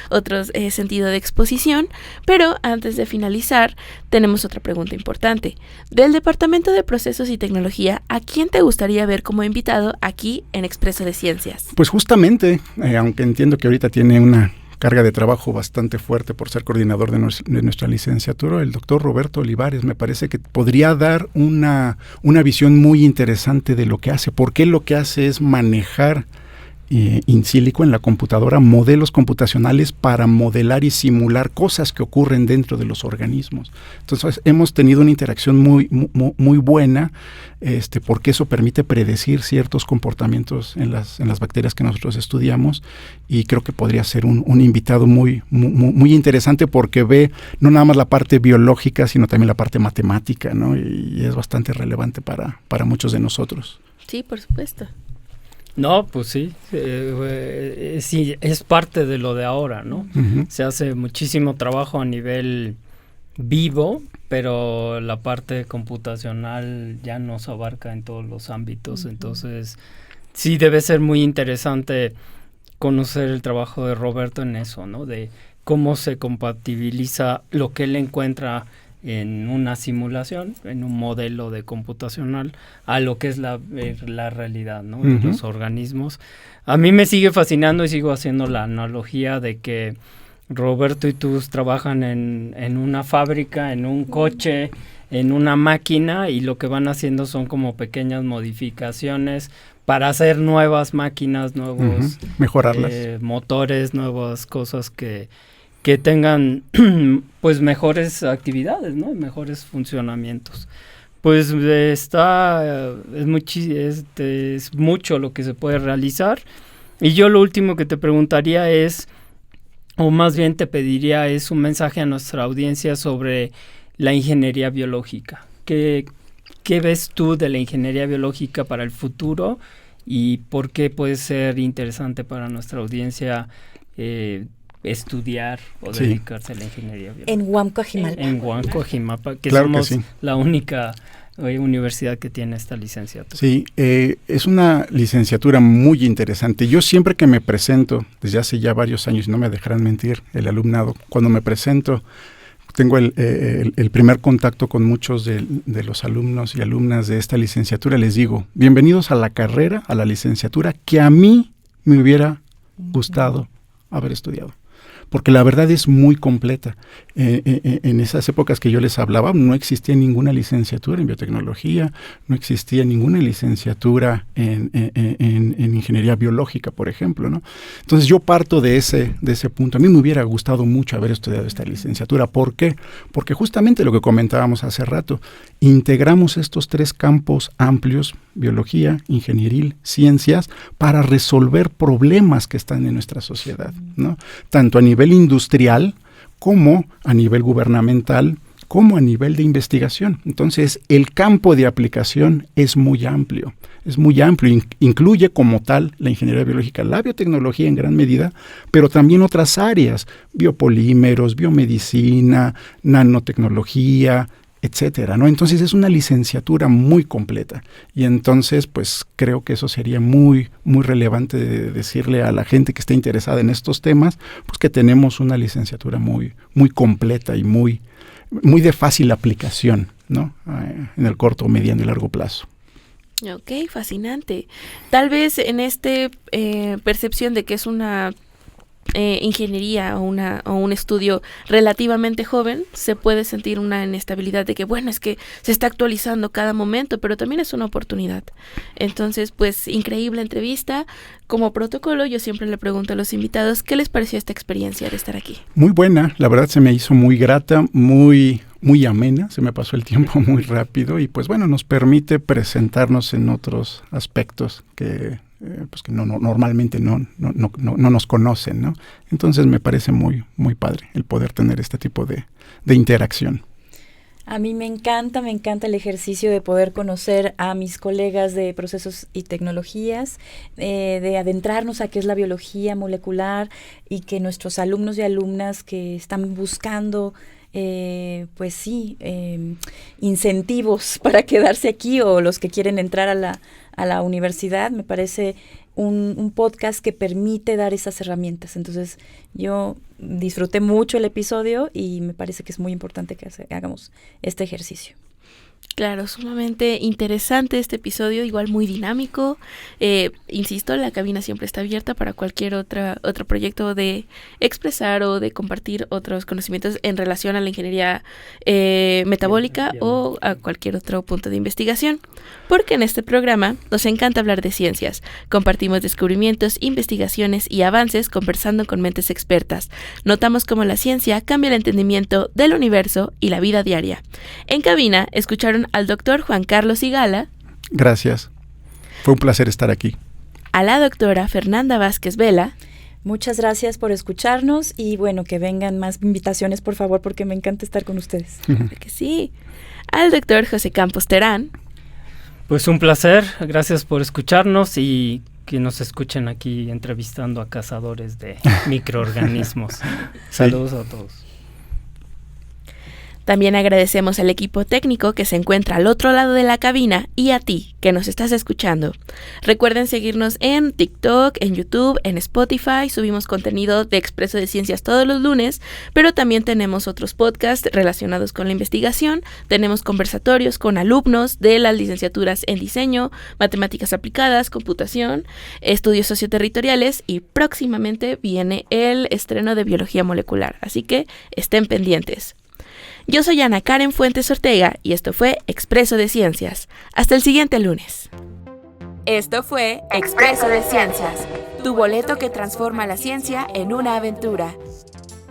otro sentido de exposición. Pero antes de finalizar, tenemos otra pregunta importante. Del Departamento de Procesos y Tecnología, ¿a quién te gustaría ver como invitado aquí en Expreso de Ciencias? Pues justamente, aunque entiendo que ahorita tiene una carga de trabajo bastante fuerte por ser coordinador de nuestra licenciatura, el doctor Roberto Olivares me parece que podría dar una visión muy interesante de lo que hace, porque lo que hace es manejar in silico, en la computadora, modelos computacionales para modelar y simular cosas que ocurren dentro de los organismos. Entonces hemos tenido una interacción muy buena, porque eso permite predecir ciertos comportamientos en las bacterias que nosotros estudiamos, y creo que podría ser un invitado muy interesante, porque ve no nada más la parte biológica, sino también la parte matemática, ¿no? Y es bastante relevante para muchos de nosotros. Sí, por supuesto. No, pues sí, sí, es parte de lo de ahora, ¿no? Uh-huh. Se hace muchísimo trabajo a nivel vivo, pero la parte computacional ya nos abarca en todos los ámbitos. Uh-huh. Entonces, sí debe ser muy interesante conocer el trabajo de Roberto en eso, ¿no? De cómo se compatibiliza lo que él encuentra en una simulación, en un modelo de computacional, a lo que es la realidad, ¿no? De los organismos. A mí me sigue fascinando y sigo haciendo la analogía de que Roberto y tú trabajan en una fábrica, en un coche, en una máquina, y lo que van haciendo son como pequeñas modificaciones para hacer nuevas máquinas, nuevos mejorarlas, motores, nuevas cosas que tengan pues mejores actividades, ¿no? Mejores funcionamientos. Pues es mucho lo que se puede realizar. Y yo lo último que te preguntaría es, o más bien te pediría, es un mensaje a nuestra audiencia sobre la ingeniería biológica. ¿Qué ves tú de la ingeniería biológica para el futuro y por qué puede ser interesante para nuestra audiencia estudiar o dedicarse a la ingeniería biológica? En Huamco-Ajimalpa. En Huamco-Ajimalpa, que claro somos que sí. la única universidad que tiene esta licenciatura. Sí, es una licenciatura muy interesante. Yo siempre que me presento, desde hace ya varios años, no me dejarán mentir el alumnado, cuando me presento, tengo el primer contacto con muchos de los alumnos y alumnas de esta licenciatura, les digo, bienvenidos a la carrera, a la licenciatura que a mí me hubiera gustado haber estudiado. Porque la verdad es muy completa. En esas épocas que yo les hablaba, no existía ninguna licenciatura en biotecnología, no existía ninguna licenciatura en ingeniería biológica, por ejemplo, ¿no? Entonces yo parto de ese punto. A mí me hubiera gustado mucho haber estudiado esta licenciatura. ¿Por qué? Porque justamente lo que comentábamos hace rato, integramos estos tres campos amplios, biología, ingenieril, ciencias, para resolver problemas que están en nuestra sociedad, ¿no? Tanto a nivel industrial como a nivel gubernamental, como a nivel de investigación. Entonces, el campo de aplicación es muy amplio, incluye como tal la ingeniería biológica, la biotecnología en gran medida, pero también otras áreas, biopolímeros, biomedicina, nanotecnología, etcétera, ¿no? Entonces es una licenciatura muy completa, y entonces pues creo que eso sería muy relevante de decirle a la gente que esté interesada en estos temas, pues que tenemos una licenciatura muy completa y muy de fácil aplicación, ¿no? En el corto, mediano y largo plazo. Ok, fascinante. Tal vez en percepción de que es una ingeniería o un estudio relativamente joven, se puede sentir una inestabilidad de que, bueno, es que se está actualizando cada momento, pero también es una oportunidad. Entonces, pues, increíble entrevista. Como protocolo, yo siempre le pregunto a los invitados, ¿qué les pareció esta experiencia de estar aquí? Muy buena, la verdad se me hizo muy grata, muy amena, se me pasó el tiempo muy rápido, y pues bueno, nos permite presentarnos en otros aspectos que pues que normalmente no nos conocen, ¿no? Entonces me parece muy padre el poder tener este tipo de interacción. A mí me encanta el ejercicio de poder conocer a mis colegas de procesos y tecnologías, de adentrarnos a qué es la biología molecular, y que nuestros alumnos y alumnas que están buscando pues sí, incentivos para quedarse aquí, o los que quieren entrar a la universidad, me parece un podcast que permite dar esas herramientas. Entonces yo disfruté mucho el episodio y me parece que es muy importante que hagamos este ejercicio. Claro, sumamente interesante este episodio, igual muy dinámico. Insisto, la cabina siempre está abierta para cualquier otro proyecto de expresar o de compartir otros conocimientos en relación a la ingeniería metabólica o a cualquier otro punto de investigación. Porque en este programa nos encanta hablar de ciencias. Compartimos descubrimientos, investigaciones y avances conversando con mentes expertas. Notamos cómo la ciencia cambia el entendimiento del universo y la vida diaria. En cabina escucharon al doctor Juan Carlos Sigala. Gracias. Fue un placer estar aquí. A la doctora Fernanda Vázquez Vela. Muchas gracias por escucharnos y bueno, que vengan más invitaciones, por favor, porque me encanta estar con ustedes. Que sí. Al doctor José Campos Terán. Pues un placer, gracias por escucharnos y que nos escuchen aquí entrevistando a cazadores de microorganismos. Saludos a todos. También agradecemos al equipo técnico que se encuentra al otro lado de la cabina y a ti que nos estás escuchando. Recuerden seguirnos en TikTok, en YouTube, en Spotify. Subimos contenido de Expreso de Ciencias todos los lunes, pero también tenemos otros podcasts relacionados con la investigación. Tenemos conversatorios con alumnos de las licenciaturas en diseño, matemáticas aplicadas, computación, estudios socioterritoriales y próximamente viene el estreno de biología molecular. Así que estén pendientes. Yo soy Ana Karen Fuentes Ortega y esto fue Expreso de Ciencias. Hasta el siguiente lunes. Esto fue Expreso de Ciencias, tu boleto que transforma la ciencia en una aventura.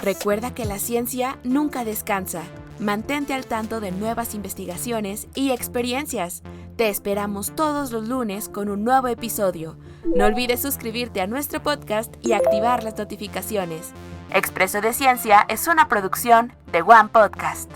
Recuerda que la ciencia nunca descansa. Mantente al tanto de nuevas investigaciones y experiencias. Te esperamos todos los lunes con un nuevo episodio. No olvides suscribirte a nuestro podcast y activar las notificaciones. Expreso de Ciencia es una producción de One Podcast.